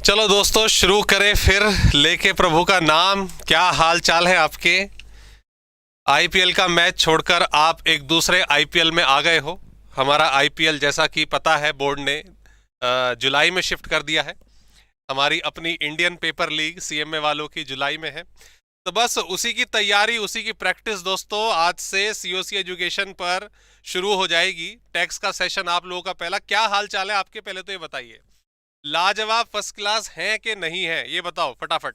चलो दोस्तों, शुरू करें फिर। लेके प्रभु का नाम। क्या हाल चाल है आपके? आईपीएल का मैच छोड़कर आप एक दूसरे आईपीएल में आ गए हो। हमारा आईपीएल, जैसा कि पता है, बोर्ड ने जुलाई में शिफ्ट कर दिया है। हमारी अपनी इंडियन पेपर लीग सीएमए वालों की जुलाई में है। तो बस उसी की तैयारी, उसी की प्रैक्टिस दोस्तों आज से सीओसी एजुकेशन पर शुरू हो जाएगी। टैक्स का सेशन आप लोगों का पहला। क्या हाल चाल है आपके, पहले तो ये बताइए। लाजवाब फर्स्ट क्लास हैं कि नहीं है, ये बताओ फटाफट।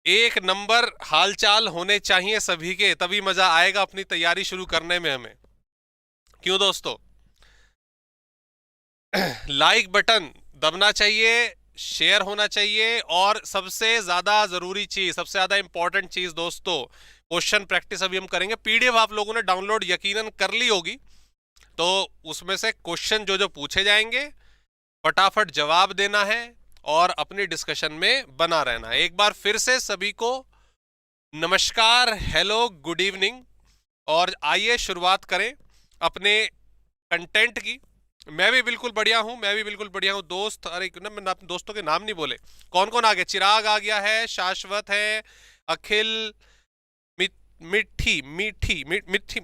एक नंबर हालचाल होने चाहिए सभी के, तभी मजा आएगा अपनी तैयारी शुरू करने में हमें। क्यों दोस्तों? लाइक बटन दबना चाहिए, शेयर होना चाहिए, और सबसे ज्यादा जरूरी चीज, सबसे ज्यादा इंपॉर्टेंट चीज दोस्तों, क्वेश्चन प्रैक्टिस अभी हम करेंगे। पीडीएफ आप लोगों ने डाउनलोड यकीनन कर ली होगी, तो उसमें से क्वेश्चन जो जो पूछे जाएंगे फटाफट जवाब देना है और अपनी डिस्कशन में बना रहना है। एक बार फिर से सभी को नमस्कार, हेलो, गुड इवनिंग। और आइए शुरुआत करें अपने कंटेंट की। मैं भी बिल्कुल बढ़िया हूं, मैं भी बिल्कुल बढ़िया हूं दोस्त। अरे मैं दोस्तों के नाम नहीं बोले। कौन कौन आ गया? चिराग आ गया है, शाश्वत है, अखिल, मिट्ठी मिट्ठी मिट्ठी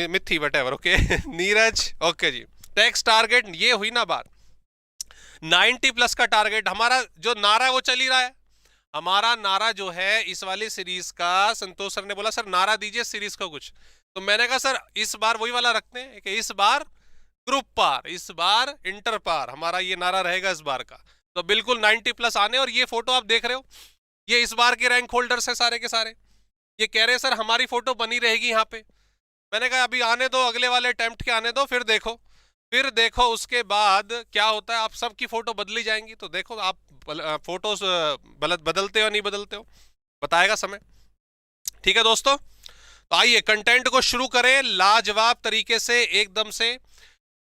मिट्ठी वटेवर, ओके। नीरज, ओके जी। टैक्स टारगेट ये हुई ना बात। 90 प्लस का टारगेट हमारा जो नारा है वो चल ही रहा है। हमारा नारा जो है इस वाली सीरीज का, संतोष सर ने बोला सर नारा दीजिए सीरीज का कुछ, तो मैंने कहा सर इस बार वही वाला रखते हैं कि इस बार ग्रुप पार, इस बार इंटर पार, हमारा ये नारा रहेगा इस बार का। तो बिल्कुल 90 प्लस आने। और ये फोटो आप देख रहे हो, ये इस बार के रैंक होल्डर्स है सारे के सारे। ये कह रहे हैं सर हमारी फोटो बनी रहेगी यहाँ पे। मैंने कहा अभी आने दो, अगले वाले अटेम्प्ट के आने दो, फिर देखो उसके बाद क्या होता है। आप सबकी फोटो बदली जाएंगी, तो देखो आप फोटोज बदलते हो नहीं बदलते हो, बताएगा समय। ठीक है दोस्तों, तो आइए कंटेंट को शुरू करें लाजवाब तरीके से, एकदम से।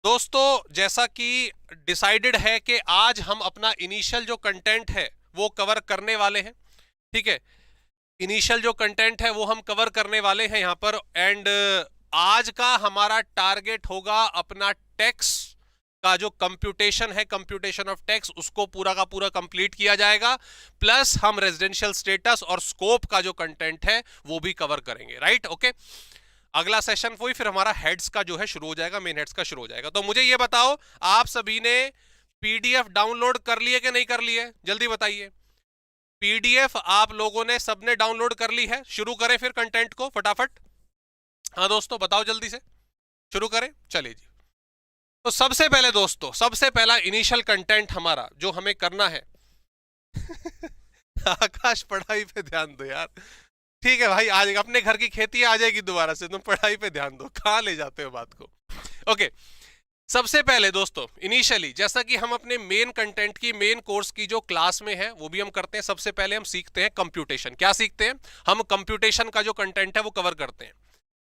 दोस्तों जैसा कि डिसाइडेड है कि आज हम अपना इनिशियल जो कंटेंट है वो कवर करने वाले हैं। ठीक है, इनिशियल जो कंटेंट है वो हम कवर करने वाले हैं यहाँ पर। एंड आज का हमारा टारगेट होगा अपना टैक्स का जो कंप्यूटेशन है, कंप्यूटेशन ऑफ टैक्स, उसको पूरा का पूरा कंप्लीट किया जाएगा। प्लस हम रेजिडेंशियल स्टेटस और स्कोप का जो कंटेंट है वो भी कवर करेंगे। Right, okay. अगला सेशन वही फिर हमारा हेड्स का जो है शुरू हो जाएगा, मेन हेड्स का शुरू हो जाएगा। तो मुझे ये बताओ, आप सभी ने पीडीएफ डाउनलोड कर लिए कि नहीं कर लिए? जल्दी बताइए। पीडीएफ आप लोगों ने सबने डाउनलोड कर ली है? शुरू करें फिर कंटेंट को फटाफट। हाँ दोस्तों बताओ, जल्दी से शुरू करें। चलिए जी। तो सबसे पहले दोस्तों, सबसे पहला इनिशियल कंटेंट हमारा जो हमें करना है आकाश पढ़ाई पे ध्यान दो यार। ठीक है भाई, आ जाएगा, अपने घर की खेती आ जाएगी दोबारा से। तुम पढ़ाई पे ध्यान दो, कहां ले जाते हो बात को। ओके, सबसे पहले दोस्तों इनिशियली, जैसा कि हम अपने मेन कंटेंट की, मेन कोर्स की जो क्लास में है वो भी हम करते हैं, सबसे पहले हम सीखते हैं कंप्यूटेशन। क्या सीखते हैं हम? कंप्यूटेशन का जो कंटेंट है वो कवर करते हैं।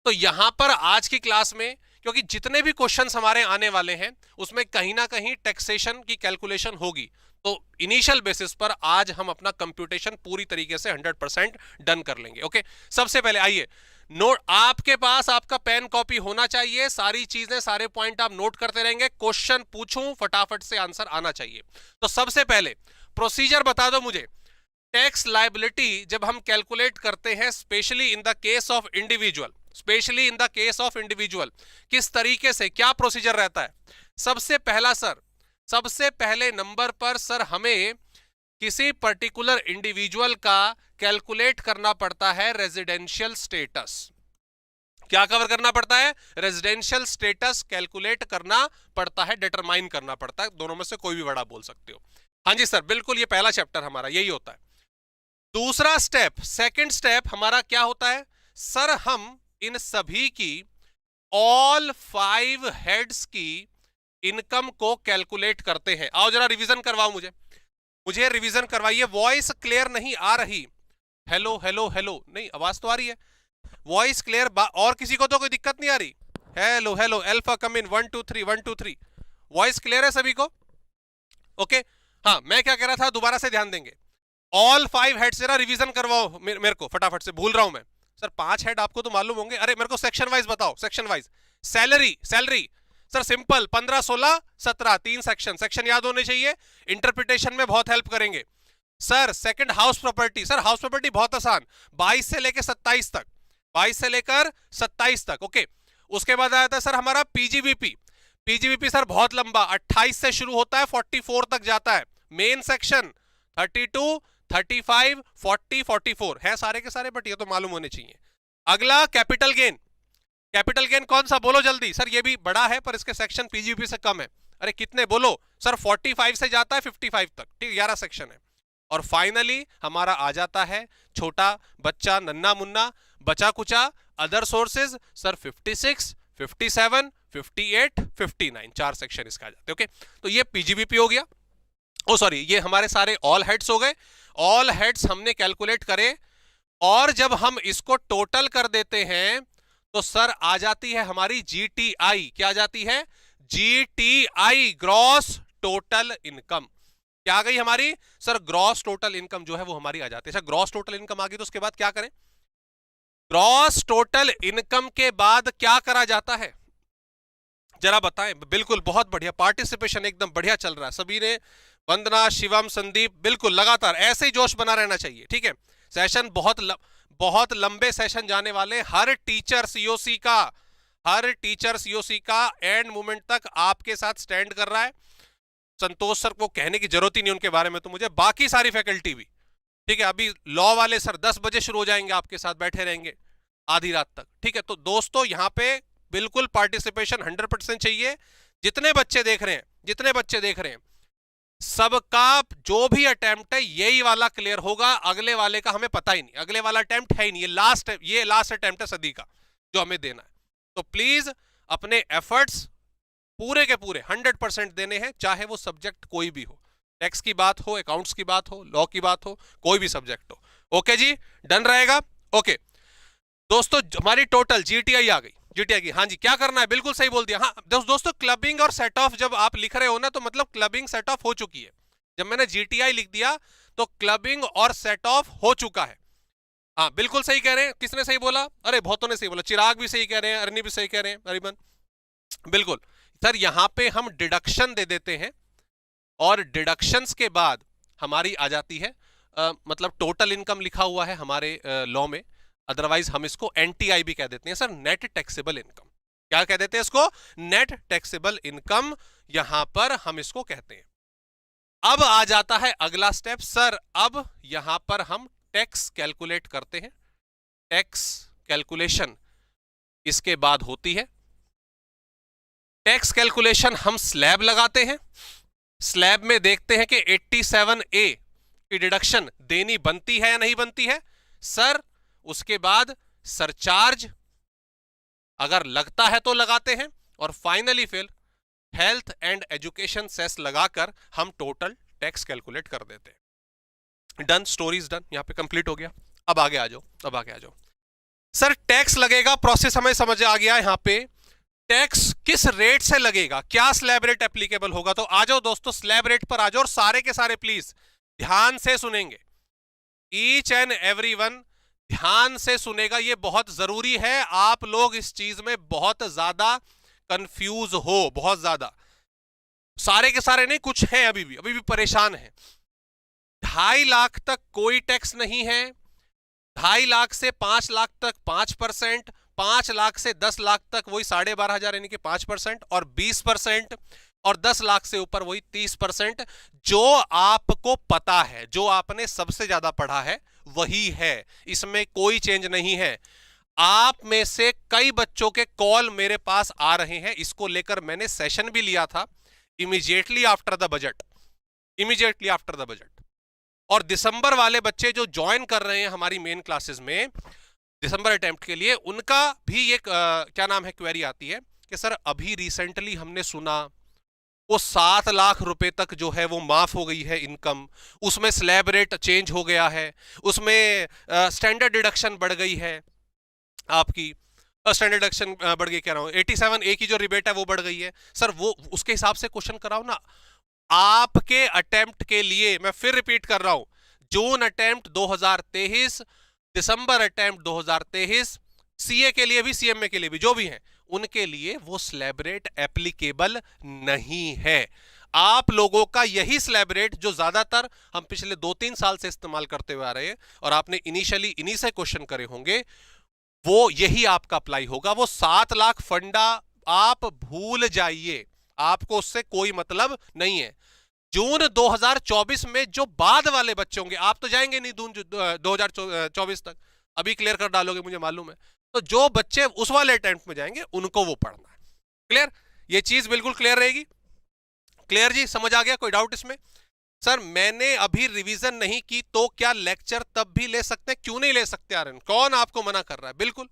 तो यहां पर आज की क्लास में, क्योंकि जितने भी क्वेश्चंस हमारे आने वाले हैं उसमें कहीं ना कहीं टैक्सेशन की कैलकुलेशन होगी, तो इनिशियल बेसिस पर आज हम अपना कंप्यूटेशन पूरी तरीके से 100% डन कर लेंगे। ओके, सबसे पहले आइए नोट, आपके पास आपका पेन कॉपी होना चाहिए, सारी चीजें, सारे पॉइंट आप नोट करते रहेंगे। क्वेश्चन पूछूं फटाफट से आंसर आना चाहिए। तो सबसे पहले प्रोसीजर बता दो मुझे। टैक्स लायबिलिटी जब हम कैलकुलेट करते हैं, specially in the case of individual, specially in the case of individual, किस तरीके से, क्या प्रोसीजर रहता है? सबसे पहला सर, सबसे पहले नंबर पर सर हमें किसी पर्टिकुलर इंडिविजुअल का कैलकुलेट करना पड़ता है रेजिडेंशियल स्टेटस। क्या कवर करना पड़ता है? रेजिडेंशियल स्टेटस कैलकुलेट करना पड़ता है, डिटरमाइन करना पड़ता है। दोनों में से कोई भी बड़ा बोल सकते हो। हाँ जी सर, बिल्कुल, ये पहला चैप्टर हमारा यही होता है। दूसरा स्टेप, सेकंड स्टेप हमारा क्या होता है सर? हम इन सभी की, ऑल 5 हेड्स की इनकम को कैलकुलेट करते हैं। आओ जरा रिवीजन करवाओ मुझे रिवीजन करवाइए। वॉइस क्लियर नहीं आ रही। हेलो हेलो हेलो, नहीं आवाज तो आ रही है, वॉइस क्लियर। और किसी को तो कोई दिक्कत नहीं आ रही? हेलो हेलो, अल्फा कम इन, 1 2 3 1 2 3। वॉइस क्लियर है सभी को? ओके, हाँ मैं क्या कह रहा था, दोबारा से ध्यान देंगे। ऑल 5 हेड जरा रिवीजन करवाओ मेरे को फटाफट से, भूल रहा हूं मैं। सर 5 हेड आपको तो मालूम होंगे। अरे मेरे को सेक्शन वाइज बताओ, section wise. Salary, salary sir simple 15, 16, 17 तीन सेक्शन याद होने चाहिए, इंटरप्रिटेशन में बहुत हेल्प करेंगे। Sir second house property, sir house property बहुत आसान, 22 से लेकर 27 तक, 22 से लेकर 27 तक। ओके, उसके बाद आया था सर हमारा पीजीबीपी। पीजीबीपी सर बहुत लंबा, 28 से शुरू होता है 44 तक जाता है। मेन सेक्शन 32, 35, 40, 44 है सारे के सारे, बट ये तो मालूम होने चाहिए। अगला कैपिटल गेन। कैपिटल गेन कौन सा बोलो जल्दी, सर ये भी बड़ा है पर इसके सेक्शन पीजीबीपी से कम है। अरे कितने बोलो सर, 45 से जाता है 55 तक, ठीक 11 सेक्शन है। और फाइनली हमारा आ जाता है छोटा बच्चा नन्ना मुन्ना बचा कुचा अदर सोर्सेज, सर 56, 57, 58, 59 चार सेक्शन इसका आ जाते हैं। ओके, तो ये पीजीबीपी हो गया। ओ सॉरी, ये हमारे सारे ऑल हेड्स हो गए। ऑल हेड्स हमने कैलकुलेट करे, और जब हम इसको टोटल कर देते हैं तो सर आ जाती है हमारी जीटीआई। क्या आ जाती है? GTI, gross total income. क्या आ गई हमारी? सर ग्रॉस टोटल इनकम जो है वो हमारी आ जाती है। सर ग्रॉस टोटल इनकम आ गई तो उसके बाद क्या करें? ग्रॉस टोटल इनकम के बाद क्या करा जाता है जरा बताएं। बिल्कुल, बहुत बढ़िया, पार्टिसिपेशन एकदम बढ़िया चल रहा है सभी ने। वंदना, शिवम, संदीप, बिल्कुल लगातार ऐसे ही जोश बना रहना चाहिए। ठीक है, सेशन बहुत लंबे सेशन जाने वाले। हर टीचर सीओसी का एंड मोमेंट तक आपके साथ स्टैंड कर रहा है। संतोष सर को कहने की जरूरत ही नहीं उनके बारे में तो मुझे, बाकी सारी फैकल्टी भी। ठीक है, अभी लॉ वाले सर 10 बजे शुरू हो जाएंगे, आपके साथ बैठे रहेंगे आधी रात तक। ठीक है, तो दोस्तों यहाँ पे बिल्कुल पार्टिसिपेशन 100% चाहिए। जितने बच्चे देख रहे हैं सबका जो भी अटेम्प्ट है यही वाला क्लियर होगा, अगले वाले का हमें पता ही नहीं, अगले वाला अटेम्प्ट है ही नहीं, ये लास्ट अटेम्प्ट है सदी का जो हमें देना है। तो प्लीज अपने एफर्ट्स पूरे के पूरे 100% देने हैं, चाहे वो सब्जेक्ट कोई भी हो, टैक्स की बात हो, अकाउंट्स की बात हो, लॉ की बात हो, कोई भी सब्जेक्ट हो। ओके जी, डन रहेगा। ओके दोस्तों, हमारी टोटल जीटीआई आ गई। जीटीआई की, हाँ जी, क्या करना है? बिल्कुल सही बोल दिया। हाँ दोस्तों, क्लबिंग और सेट ऑफ जब आप लिख रहे हो ना तो मतलब क्लबिंग सेट ऑफ हो चुकी है। जब मैंने जीटीआई लिख दिया तो क्लबिंग और सेट ऑफ हो चुका है। हाँ बिल्कुल सही कह रहे हैं। किसने सही बोला? अरे बहुतों ने सही बोला, चिराग भी सही कह रहे हैं, अरनी भी सही कह रहे हैं, अरिमन बिल्कुल। सर यहां पे हम डिडक्शन दे देते हैं और डिडक्शंस के बाद हमारी आ जाती है मतलब टोटल इनकम लिखा हुआ है हमारे लॉ में, अदरवाइज हम इसको एनटीआई भी कह देते हैं सर, नेट टैक्सेबल इनकम। क्या कह देते हैं इसको? नेट टैक्सेबल इनकम, यहां पर हम इसको कहते हैं। अब आ जाता है अगला स्टेप। सर अब यहां पर हम टैक्स कैलकुलेट करते हैं। टैक्स कैलकुलेशन इसके बाद होती है। टैक्स कैलकुलेशन हम स्लैब लगाते हैं। स्लैब में देखते हैं कि 87A की डिडक्शन देनी बनती है या नहीं बनती है। सर उसके बाद सरचार्ज अगर लगता है तो लगाते हैं, और फाइनली फिर हेल्थ एंड एजुकेशन सेस लगाकर हम टोटल टैक्स कैलकुलेट कर देते हैं। डन, स्टोरीज डन, यहां पे कंप्लीट हो गया। अब आगे आ जाओ। सर टैक्स लगेगा, प्रोसेस हमें समझ आ गया। यहां पे टैक्स किस रेट से लगेगा, क्या स्लैब रेट एप्लीकेबल होगा, तो आ जाओ दोस्तों स्लैब रेट पर आ जाओ, और सारे के सारे प्लीज ध्यान से सुनेंगे। ईच एंड एवरी वन ध्यान से सुनेगा, ये बहुत जरूरी है। आप लोग इस चीज में बहुत ज्यादा कंफ्यूज हो, बहुत ज्यादा, सारे के सारे नहीं, कुछ हैं अभी भी परेशान हैं। 2.5 लाख तक कोई टैक्स नहीं है। 2.5 लाख से 5 लाख तक 5%, 5 लाख से 10 लाख तक वही 12,500 यानी कि 5% और 20%, और 10 लाख से ऊपर वही 30%। जो आपको पता है, जो आपने सबसे ज्यादा पढ़ा है वही है, इसमें कोई चेंज नहीं है। आप में से कई बच्चों के कॉल मेरे पास आ रहे हैं, इसको लेकर मैंने सेशन भी लिया था इमीडिएटली आफ्टर द बजट। और दिसंबर वाले बच्चे जो ज्वाइन कर रहे हैं हमारी मेन क्लासेस में दिसंबर अटेम्प्ट के लिए, उनका भी एक क्या नाम है क्वेरी आती है कि सर अभी रिसेंटली हमने सुना वो 7 लाख रुपए तक जो है वो माफ हो गई है इनकम, उसमें स्लैब रेट चेंज हो गया है, उसमें स्टैंडर्ड डिडक्शन बढ़ गई है, आपकी स्टैंडर्ड डिडक्शन बढ़ गई, कह रहा हूं 87A की जो रिबेट है वो बढ़ गई है। सर वो उसके हिसाब से क्वेश्चन कराओ ना। आपके अटेम्प्ट के लिए मैं फिर रिपीट कर रहा हूं, जून अटेम्प्ट 2023, दिसंबर अटेम्प्ट 2023, सीए के लिए भी, सीएमए के लिए भी, जो भी हैं उनके लिए वो स्लैब रेट एप्लीकेबल नहीं है। आप लोगों का यही स्लैब रेट जो ज्यादातर हम पिछले 2-3 साल से इस्तेमाल करते हुए आ रहे हैं और आपने इनिशियली इन्हीं से क्वेश्चन करे होंगे, वो यही आपका अप्लाई होगा। वो 7 लाख फंडा आप भूल जाइए, आपको उससे कोई मतलब नहीं है। जून 2024 में जो बाद वाले बच्चे होंगे, आप तो जाएंगे नहीं जून 2024 तक, अभी क्लियर कर डालोगे मुझे मालूम है, तो जो बच्चे उस वाले अटेम्प्ट में जाएंगे उनको वो पढ़ना है। क्लियर? ये चीज बिल्कुल क्लियर रहेगी। क्लियर जी? समझ आ गया? कोई डाउट इसमें? सर मैंने अभी रिवीजन नहीं की तो क्या लेक्चर तब भी ले सकते हैं? क्यों नहीं ले सकते आर्यन? कौन आपको मना कर रहा है? बिल्कुल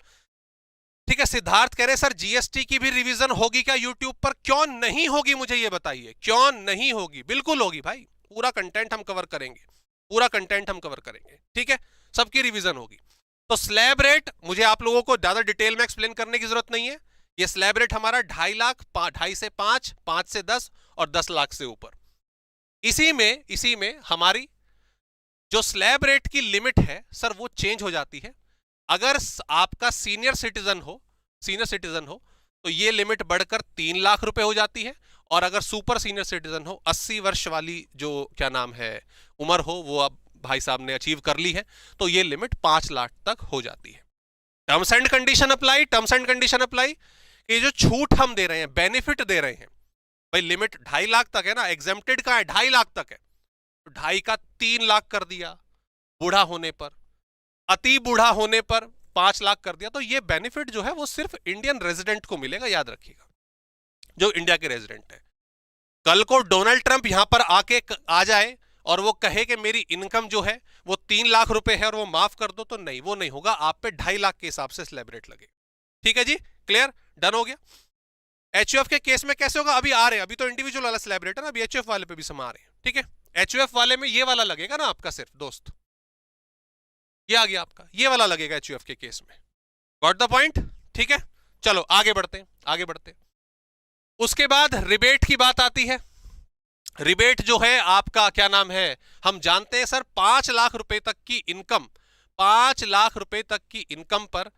ठीक है। सिद्धार्थ कह रहे सर जीएसटी की भी रिवीजन होगी क्या यूट्यूब पर? क्यों नहीं होगी मुझे ये बताइए, क्यों नहीं होगी? बिल्कुल होगी भाई, पूरा कंटेंट हम कवर करेंगे, पूरा कंटेंट हम कवर करेंगे, ठीक है, सबकी रिवीजन होगी। तो स्लैब रेट मुझे आप लोगों को ज्यादा डिटेल में एक्सप्लेन करने की जरूरत नहीं है। ये स्लैब रेट हमारा 2.5 लाख, 2.5 से 5, 5 से 10 और 10 लाख से ऊपर। इसी में हमारी जो स्लैब रेट की लिमिट है सर वो चेंज हो जाती है। अगर आपका सीनियर सिटीजन हो तो ये लिमिट बढ़कर 3 लाख रुपए हो जाती है, और अगर सुपर सीनियर सिटीजन हो, 80 वर्ष वाली जो क्या नाम है उम्र हो, वो अब भाई साहब ने अचीव कर ली है, तो ये लिमिट 5 लाख तक हो जाती है। Terms and condition apply, terms and condition apply. ये जो छूट हम दे रहे हैं, बेनिफिट दे रहे हैं भाई, लिमिट 2.5 लाख तक है ना, एग्जेम्प्टेड का है 2.5 लाख तक है, तो 2.5 का 3 लाख कर दिया बूढ़ा होने पर, अति बूढ़ा होने पर 5 लाख कर दिया। तो ये बेनिफिट जो है वो सिर्फ इंडियन रेजिडेंट को मिलेगा, याद रखिएगा, जो इंडिया के रेजिडेंट है। कल को डोनाल्ड ट्रंप यहां पर आके आ जाए और वो कहे कि मेरी इनकम जो है वो 3 लाख रुपए है और वो माफ कर दो, तो नहीं, वो नहीं होगा, आप पे 2.5 लाख के हिसाब से स्लैब रेट लगे। ठीक है जी, क्लियर, डन हो गया। एचयूएफ के केस में कैसे होगा? अभी आ रहे हैं, अभी तो इंडिविजुअल वाला स्लैब रेट है ना, अभी एचयूएफ वाले पे भी समा रहे हैं, ठीक है। एचयूएफ वाले में ये वाला लगेगा ना आपका, सिर्फ दोस्त ये आ गया आपका, ये वाला लगेगा एचयूएफ के केस में। Got the point? ठीक है, चलो आगे बढ़ते हैं, आगे बढ़ते हैं। उसके बाद रिबेट की बात आती है। रिबेट जो है आपका क्या नाम है, हम जानते हैं सर 5 लाख रुपए तक की इनकम, 5 लाख रुपए तक की इनकम पर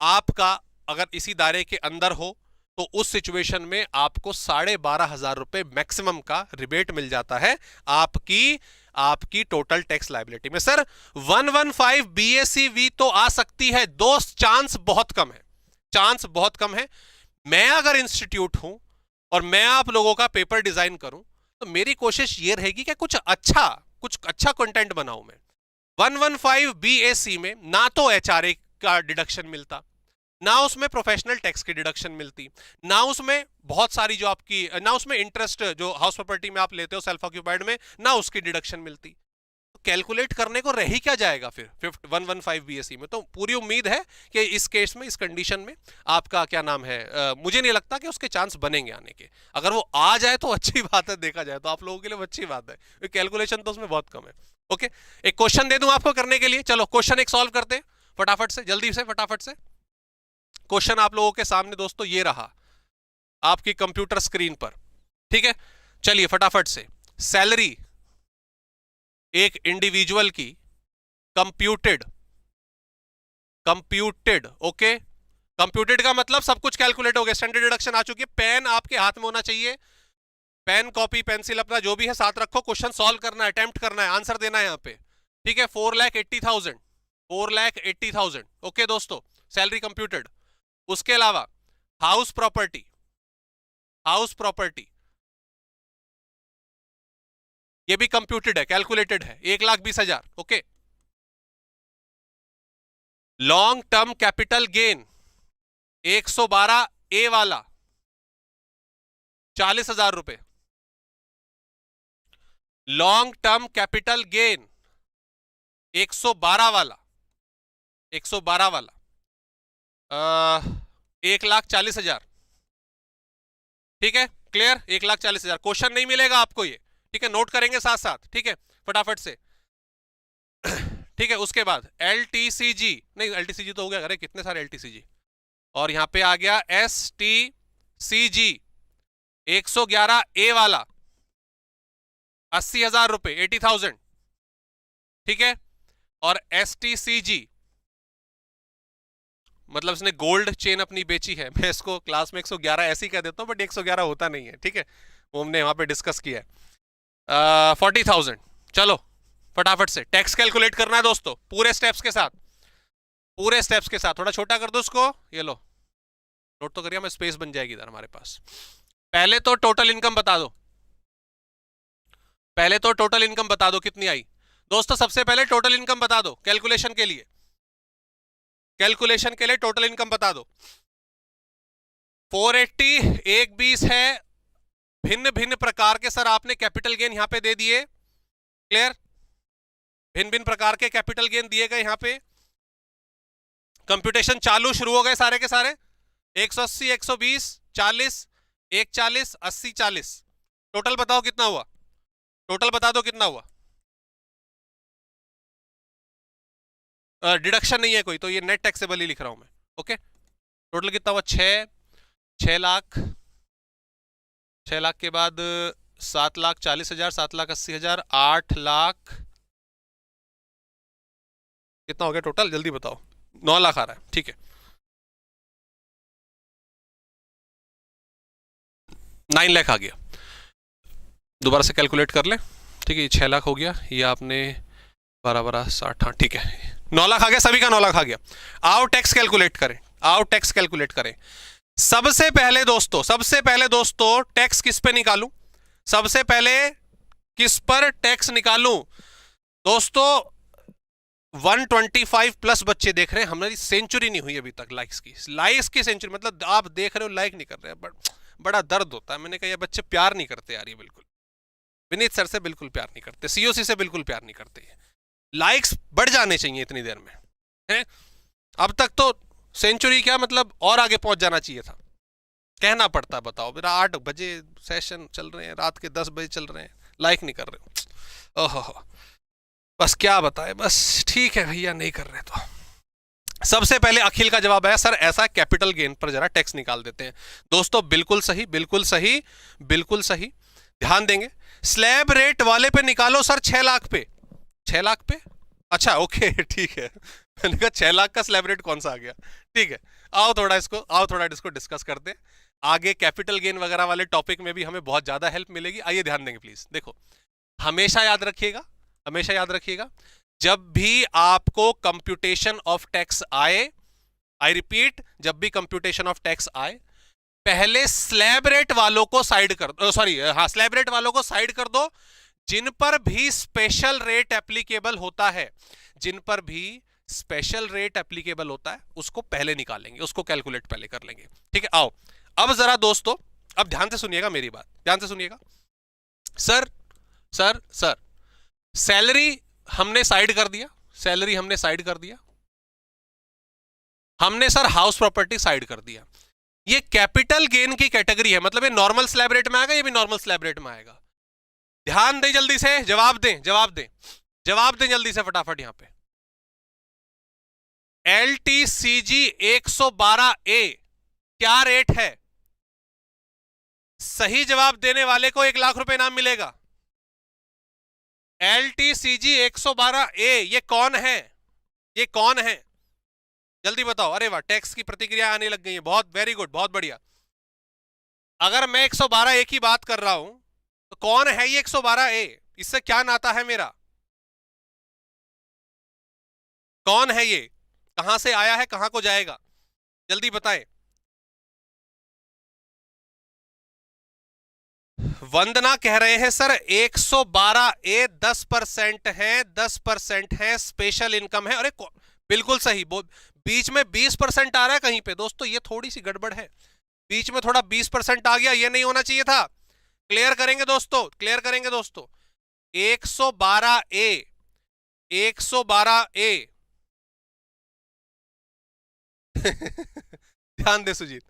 आपका अगर इसी दायरे के अंदर हो तो उस सिचुएशन में आपको 12,500 रुपए मैक्सिमम का रिबेट मिल जाता है आपकी टोटल टैक्स लायबिलिटी में। सर 115 बीएसीवी तो आ सकती है दोस्त, चांस बहुत कम है, चांस बहुत कम है। मैं अगर इंस्टीट्यूट हूं और मैं आप लोगों का पेपर डिजाइन करूं तो मेरी कोशिश ये रहेगी कि कुछ अच्छा कंटेंट बनाऊं मैं। 115 बीएसी में ना तो एचआरए का डिडक्शन मिलता, ना उसमें प्रोफेशनल टैक्स की डिडक्शन मिलती, ना उसमें बहुत सारी जो आपकी, ना उसमें इंटरेस्ट जो हाउस प्रॉपर्टी में आप लेते हो सेल्फ ऑक्यूपाइड में, ना उसकी डिडक्शन मिलती। तो कैलकुलेट करने को रह ही क्या जाएगा फिर 115 बीएसई में? तो पूरी उम्मीद है कि इस केस में, इस कंडीशन में आपका क्या नाम है, मुझे नहीं लगता कि उसके चांस बनेंगे आने के। अगर वो आ जाए तो अच्छी बात है, देखा जाए तो आप लोगों के लिए अच्छी बात है, कैलकुलेशन तो उसमें बहुत कम है। ओके, एक क्वेश्चन दे दूं आपको करने के लिए, चलो क्वेश्चन एक सॉल्व करते हैं फटाफट से, जल्दी से, फटाफट से। क्वेश्चन आप लोगों के सामने दोस्तों ये रहा आपकी कंप्यूटर स्क्रीन पर, ठीक है। चलिए फटाफट से, सैलरी एक इंडिविजुअल की कंप्यूटेड, ओके, कंप्यूटेड का मतलब सब कुछ कैलकुलेट हो गया, स्टैंडर्ड डिडक्शन आ चुकी है। पेन आपके हाथ में होना चाहिए, पेन, कॉपी, पेंसिल अपना जो भी है साथ रखो, क्वेश्चन सॉल्व करना है, अटेम्प्ट करना है, आंसर देना है यहाँ पे, ठीक है। 4,80,000, 4,80,000, ओके दोस्तों, सैलरी कंप्यूटेड। उसके अलावा हाउस प्रॉपर्टी, ये भी कंप्यूटेड है, कैलकुलेटेड है, 1,20,000, okay. Long term capital gain 112 ए वाला 40,000 रुपए, लॉन्ग टर्म कैपिटल गेन 112 वाला, 1,40,000, ठीक है, क्लियर, 1,40,000। क्वेश्चन नहीं मिलेगा आपको ये, ठीक है, नोट करेंगे साथ साथ, ठीक है, फटाफट से। ठीक है, उसके बाद LTCG, नहीं LTCG तो हो गया, अरे कितने सारे LTCG, और यहां पे आ गया STCG 111 ए वाला 80,000 रुपए, 80,000, ठीक है। और STCG मतलब इसने गोल्ड चेन अपनी बेची है। मैं इसको क्लास में 111 ऐसे ही कह देता हूँ, बट 111 होता नहीं है, ठीक है, वो हमने वहां पे डिस्कस किया है। 40,000। चलो फटाफट से टैक्स कैलकुलेट करना है दोस्तों, पूरे स्टेप्स के साथ, पूरे स्टेप्स के साथ। थोड़ा छोटा कर दो उसको, ये लो नोट तो करिए, हमें स्पेस बन जाएगी इधर हमारे पास। पहले तो टोटल इनकम बता दो, पहले तो टोटल इनकम बता दो कितनी आई दोस्तों। सबसे पहले टोटल इनकम बता दो कैलकुलेशन के लिए, कैलकुलेशन के लिए टोटल इनकम बता दो। 480 एक 20 है, भिन्न भिन्न प्रकार के सर आपने कैपिटल गेन यहां पे दे दिए, क्लियर, भिन्न भिन्न प्रकार के कैपिटल गेन दिए गए यहां पे। कंप्यूटेशन चालू शुरू हो गए सारे के सारे। 180, 120, 40, 140, 80, 40। टोटल बताओ कितना हुआ, टोटल बता दो कितना हुआ। डिडक्शन नहीं है कोई, तो ये नेट टैक्सेबल ही लिख रहा हूं मैं। ओके, टोटल कितना हुआ, 6 लाख, 6 लाख के बाद 7,40,000, 7,80,000, 8 लाख, कितना हो गया टोटल, जल्दी बताओ। 9 लाख आ रहा है, ठीक है। 9 लाख आ गया, दोबारा से कैलकुलेट कर ले, ठीक है। ये 6 लाख हो गया, ये आपने 12 60, हाँ ठीक है, 9 लाख आ गया, सभी का 9 लाख आ गया। आओ टैक्स कैलकुलेट करें, आओ टैक्स कैलकुलेट करें। सबसे पहले दोस्तों, सबसे पहले दोस्तों टैक्स किस पे निकालूं, सबसे पहले किस पर टैक्स निकालूं दोस्तों। 125 प्लस बच्चे देख रहे हैं, हमारी सेंचुरी नहीं हुई अभी तक लाइक्स की, लाइक्स की सेंचुरी, मतलब आप देख रहे हो लाइक नहीं कर रहे हैं, बड़ा दर्द होता है। मैंने कहा ये बच्चे प्यार नहीं करते यार, ये बिल्कुल विनीत सर से बिल्कुल प्यार नहीं करते, सीओसी से बिल्कुल प्यार नहीं करते। लाइक्स बढ़ जाने चाहिए इतनी देर में है। अब तक तो सेंचुरी क्या मतलब और आगे पहुंच जाना चाहिए था, कहना पड़ता। बताओ मेरा 8 बजे सेशन चल रहे हैं, रात के 10 बजे चल रहे हैं, लाइक नहीं कर रहे हो, ओहो बस क्या बताए, बस ठीक है भैया नहीं कर रहे। तो सबसे पहले अखिल का जवाब आया सर ऐसा कैपिटल गेन पर जरा टैक्स निकाल देते हैं। दोस्तों बिल्कुल सही, बिल्कुल सही, बिल्कुल सही, ध्यान देंगे। स्लैब रेट वाले पे निकालो सर 6 लाख पे, 6 लाख पे, अच्छा ओके ठीक है। मैंने कहा 6 लाख का स्लैब रेट कौन सा आ गया, ठीक है। आओ थोड़ा इसको डिस्कस करते हैं आगे। कैपिटल गेन वगैरह वाले टॉपिक में भी हमें बहुत ज्यादा हेल्प मिलेगी। आइए ध्यान देंगे प्लीज। देखो हमेशा याद रखिएगा, हमेशा याद रखिएगा, जब भी आपको कंप्यूटेशन ऑफ टैक्स आए, आई रिपीट, जब भी कंप्यूटेशन ऑफ टैक्स आए, पहले स्लैब रेट वालों को साइड कर दो, सॉरी हाँ स्लैब रेट वालों को साइड कर दो। जिन पर भी स्पेशल रेट एप्लीकेबल होता है, जिन पर भी स्पेशल रेट एप्लीकेबल होता है उसको पहले निकालेंगे, उसको कैलकुलेट पहले कर लेंगे, ठीक है। आओ अब जरा दोस्तों, अब ध्यान से सुनिएगा मेरी बात, ध्यान से सुनिएगा। सर सर सर सैलरी हमने साइड कर दिया, सैलरी हमने साइड कर दिया, हमने सर हाउस प्रॉपर्टी साइड कर दिया। ये कैपिटल गेन की कैटेगरी है, मतलब ये नॉर्मल स्लैब रेट में आएगा, ये भी नॉर्मल स्लैब रेट में आएगा। ध्यान दें, जल्दी से जवाब दें, जवाब दें, जवाब दें जल्दी से फटाफट। यहां पे LTCG 112A क्या रेट है? सही जवाब देने वाले को 1 लाख रुपए इनाम मिलेगा। LTCG 112A ये कौन है, ये कौन है, जल्दी बताओ। अरे वाह, टैक्स की प्रतिक्रिया आने लग गई है, बहुत वेरी गुड, बहुत बढ़िया। अगर मैं 112A की बात कर रहा हूं तो कौन है ये 112A, इससे क्या नाता है मेरा, कौन है ये, कहां से आया है, कहां को जाएगा, जल्दी बताएं। वंदना कह रहे हैं सर 112A 10% है, 10% है, स्पेशल इनकम है। अरे बिल्कुल सही, बीच में 20% आ रहा है कहीं पे दोस्तों, ये थोड़ी सी गड़बड़ है, बीच में थोड़ा 20% आ गया, ये नहीं होना चाहिए था। क्लियर करेंगे दोस्तों, क्लियर करेंगे दोस्तों। 112A 112A ध्यान दे सुजीत,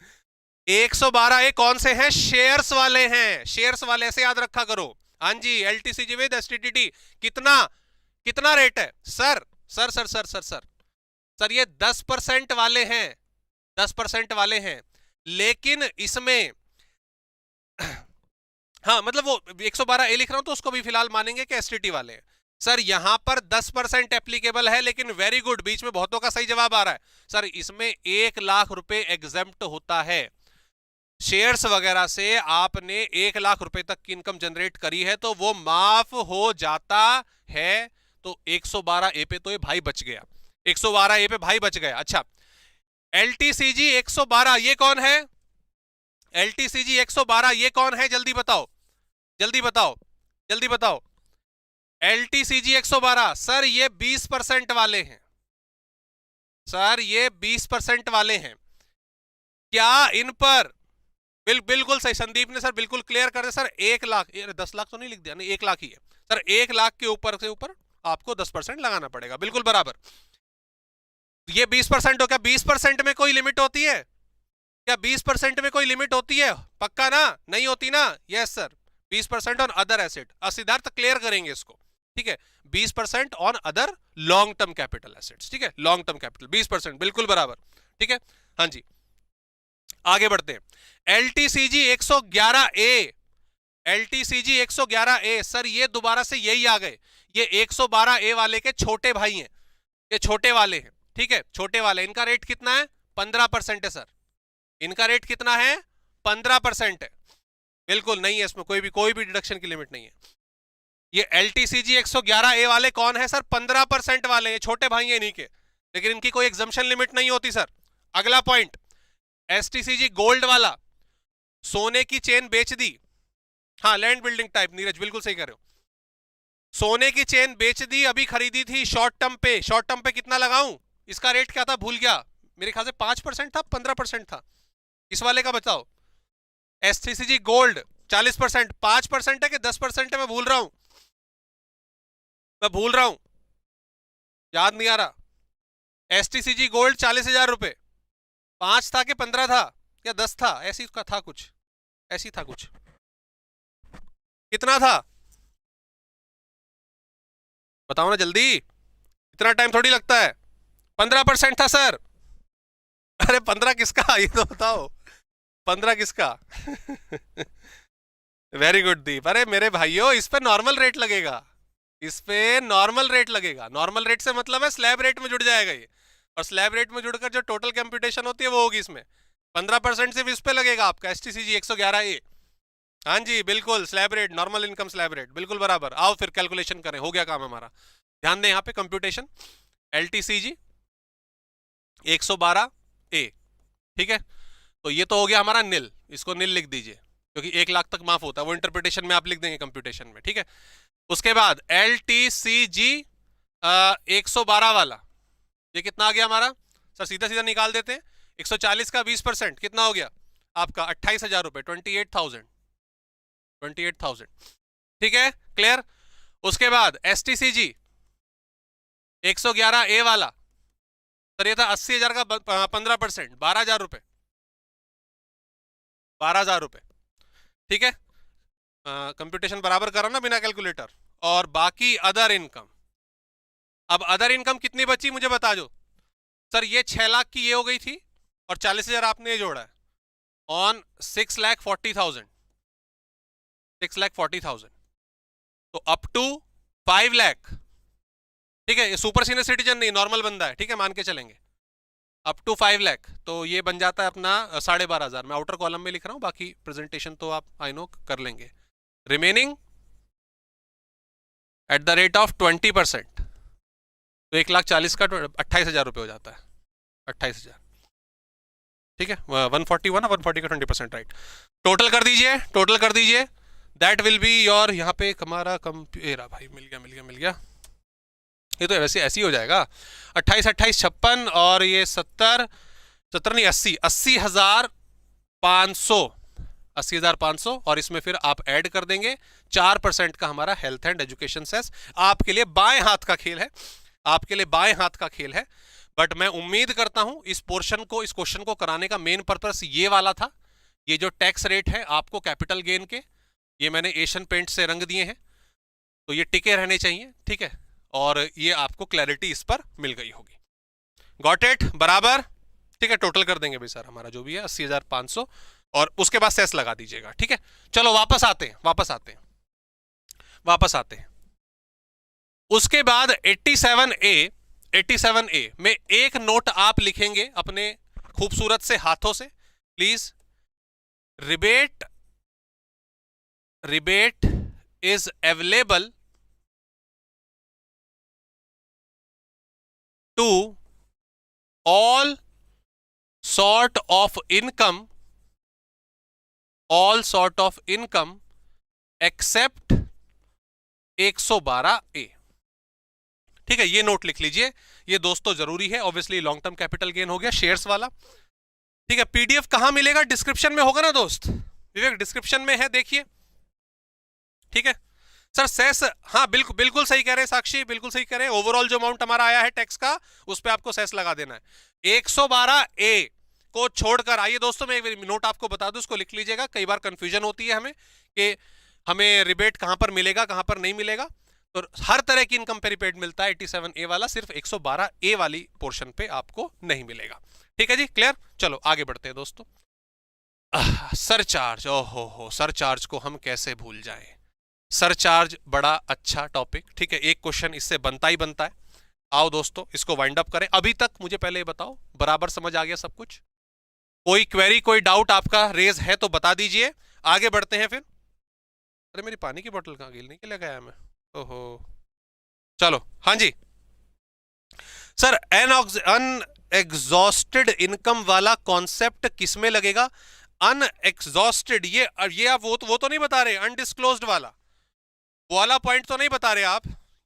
112A कौन से हैं, शेयर्स वाले हैं, शेयर्स वाले, ऐसे याद रखा करो। हाँ जी, LTCG विद STTT कितना, कितना रेट है sir, sir sir sir sir sir sir ये 10% वाले हैं, 10% वाले हैं, लेकिन इसमें हाँ मतलब वो 112A लिख रहा हूं तो उसको भी फिलहाल मानेंगे कि STT वाले हैं। सर यहां पर 10% एप्लीकेबल है, लेकिन वेरी गुड, बीच में बहुतों का सही जवाब आ रहा है। सर इसमें 1 लाख रुपए एग्जेम्प्ट होता है। शेयर्स वगैरह से आपने 1 लाख रुपए तक की इनकम जनरेट करी है तो वो माफ हो जाता है। तो 112 ए पे तो ये भाई बच गया, 112 ए पे भाई बच गया। अच्छा, LTCG 112 ये कौन है? LTCG 112 ये कौन है? जल्दी बताओ, जल्दी बताओ, जल्दी बताओ। LTCG 112 सर ये 20% वाले हैं। सर ये 20% वाले हैं। क्या इन पर बिल्कुल सही संदीप ने सर बिल्कुल क्लियर कर दिया सर। 1 लाख, 10 लाख तो नहीं लिख दिया, नहीं 1 लाख ही है सर। 1 लाख के ऊपर से ऊपर आपको 10% लगाना पड़ेगा, बिल्कुल बराबर। ये 20% हो, क्या 20% में कोई लिमिट होती है? क्या 20% में कोई लिमिट होती है? पक्का ना? नहीं होती ना? Yes sir, 20% on other asset. Siddharth clear करेंगे इसको, ठीक है। 20% on other long term capital assets, ठीक है, लॉन्ग टर्म कैपिटल 20%, बिल्कुल बराबर, ठीक है। हाँ जी, आगे बढ़ते हैं। LTCG 111 ए, LTCG 111 ए सर ये दोबारा से यही आ गए। ये 112 ए वाले के छोटे भाई हैं, ये छोटे वाले हैं, ठीक है, छोटे वाले। इनका रेट कितना है? 15% है सर। इनका रेट कितना है? 15% है, बिल्कुल नहीं है, इसमें कोई भी डिडक्शन की लिमिट नहीं है। ये LTCG 111 ए वाले कौन है सर? 15% वाले, ये छोटे भाई हैं इन्हीं के, लेकिन इनकी कोई एग्जम्पशन लिमिट नहीं होती सर। अगला पॉइंट, STCG गोल्ड वाला, सोने की चेन बेच दी। हाँ, लैंड बिल्डिंग टाइप, नीरज बिल्कुल सही कर रहे हो। सोने की चेन बेच दी, अभी खरीदी थी शॉर्ट टर्म पे। शॉर्ट टर्म पे कितना लगाऊं? इसका रेट क्या था भूल गया, मेरे ख्याल से 5% था, 15% था। इस वाले का बताओ। STCG गोल्ड 40%, 5% है कि 10% है? मैं भूल रहा हूं, मैं भूल रहा हूं, याद नहीं आ रहा। STCG गोल्ड 40,000 रुपए, 5 था कि 15 था या 10 था? ऐसी का था कुछ, ऐसी था कुछ। कितना था बताओ ना जल्दी, इतना टाइम थोड़ी लगता है। 15% था सर। अरे 15 किसका, ये तो बताओ, 15 किसका? वेरी गुड दीप। अरे मेरे भाइयों, इस पे नॉर्मल रेट लगेगा, इस पे नॉर्मल रेट लगेगा। नॉर्मल रेट से मतलब है स्लैब रेट में जुड़ जाएगा ये, और स्लैब रेट में जुड़कर जो टोटल कंप्यूटेशन होती है वो होगी इसमें। 15% सिर्फ इस पे लगेगा आपका STCG 111 ए। हाँ जी बिल्कुल, slab rate, normal income slab rate, बिल्कुल बराबर। आओ फिर कैलकुलेशन करें, हो गया काम हमारा। ध्यान दें यहाँ पे कंप्यूटेशन, LTCG 112 ए, ठीक है। तो ये तो हो गया हमारा निल, इसको निल लिख दीजिए क्योंकि 1 लाख तक माफ होता है, वो इंटरप्रिटेशन में आप लिख देंगे कंप्यूटेशन में, ठीक है। उसके बाद LTCG 112 वाला, ये कितना आ गया हमारा सर? सीधा सीधा निकाल देते हैं। 140 का 20% कितना हो गया आपका? 28,000 रुपए, 28,000, ठीक है, क्लियर। उसके बाद STCG 111 ए वाला सर, ये था 80,000 का 15%, 12,000 रुपए, 12,000 रुपए, ठीक है। कंप्यूटेशन बराबर करा ना बिना कैलकुलेटर। और बाकी अदर इनकम, अब अदर इनकम कितनी बची मुझे बता दो सर। ये 6 लाख की ये हो गई थी और 40,000 आपने ये जोड़ा है, ऑन 6,40,000, 6,40,000, तो अप टू 5 लाख, ठीक है। ये सुपर सीनियर सिटीजन नहीं, नॉर्मल बंदा है, ठीक है, मान के चलेंगे। अप टू 5 लाख, तो ये बन जाता है अपना 12,500। मैं आउटर कॉलम में लिख रहा हूं, बाकी प्रेजेंटेशन तो आप आई नो कर लेंगे। Remaining at the rate of 20%, तो 1,40,000 का 28,000 रुपये हो जाता है, 28,000, ठीक है। 141 और 140 का 20%, राइट। टोटल कर दीजिए, टोटल कर दीजिए, दैट विल बी योर, यहाँ पे हमारा भाई मिल गया, मिल गया, मिल गया। ये तो वैसे ऐसे ही हो जाएगा, 28, 28, 56 और ये 70, 70 नहीं 80, 80,500, 80,500, और इसमें फिर आप ऐड कर देंगे 4% का हमारा हेल्थ एंड एजुकेशन सेस। आपके लिए बाएं हाथ का खेल है, आपके लिए बाएं हाथ का खेल है। बट मैं उम्मीद करता हूं इस पोर्शन को, इस क्वेश्चन को कराने का मेन पर्पस ये वाला था। ये जो टैक्स रेट है आपको कैपिटल गेन के, ये मैंने एशियन पेंट से रंग दिए हैं, तो ये टिके रहने चाहिए, ठीक है। और ये आपको क्लैरिटी इस पर मिल गई होगी। गॉट इट, बराबर, ठीक है। टोटल कर देंगे भाई सर हमारा जो भी है 80,500, और उसके बाद सेस लगा दीजिएगा, ठीक है। चलो वापस आते हैं, वापस आते हैं, वापस आते हैं। उसके बाद 87A में एक नोट आप लिखेंगे अपने खूबसूरत से हाथों से, please. Rebate is available to all sort of income except 112A। ठीक है, ये नोट लिख लीजिए, ये दोस्तों जरूरी है। Obviously long term capital gain हो गया शेयर्स वाला। ठीक है, पीडीएफ कहां मिलेगा? डिस्क्रिप्शन में होगा ना दोस्त, विवेक डिस्क्रिप्शन में है, देखिए। ठीक है सर, सेस, हाँ बिल्कुल बिल्कुल सही कह रहे हैं साक्षी, बिल्कुल सही कह रहे हैं। ओवरऑल जो अमाउंट हमारा आया है टैक्स का, उस पर आपको सेस लगा देना है। 112A को छोड़कर, आइए दोस्तों मैं एक नोट आपको बता दूं, उसको लिख लीजिएगा। कई बार कंफ्यूजन होती है हमें कि हमें रिबेट कहां पर मिलेगा, कहां पर नहीं मिलेगा। तो हर तरह की इनकम पे रिबेट मिलता है, 87A वाला, सिर्फ 112A वाली पोर्शन पे आपको नहीं मिलेगा। ठीक है जी, क्लियर। चलो आगे बढ़ते हैं दोस्तों। सरचार्ज, ओहो सरचार्ज को हम कैसे भूल जाएं। सरचार्ज बड़ा अच्छा टॉपिक। ठीक है, एक क्वेश्चन इससे बनता ही बनता है। आओ दोस्तों इसको वाइंड अप करें। अभी तक मुझे पहले ये बताओ, बराबर समझ आ गया सब कुछ? कोई क्वेरी, कोई डाउट आपका रेज है तो बता दीजिए, आगे बढ़ते हैं फिर। अरे मेरी पानी की बोतल कहाँ गिरने के लिए गया मैं? ओहो, चलो हाँ जी सर। अनएग्जॉस्टेड इनकम वाला कॉन्सेप्ट किसमें लगेगा? अनएग्जॉस्टेड, ये आप वो तो नहीं बता रहे, अनडिस्क्लोज्ड वाला, वो वाला पॉइंट तो नहीं बता रहे आप।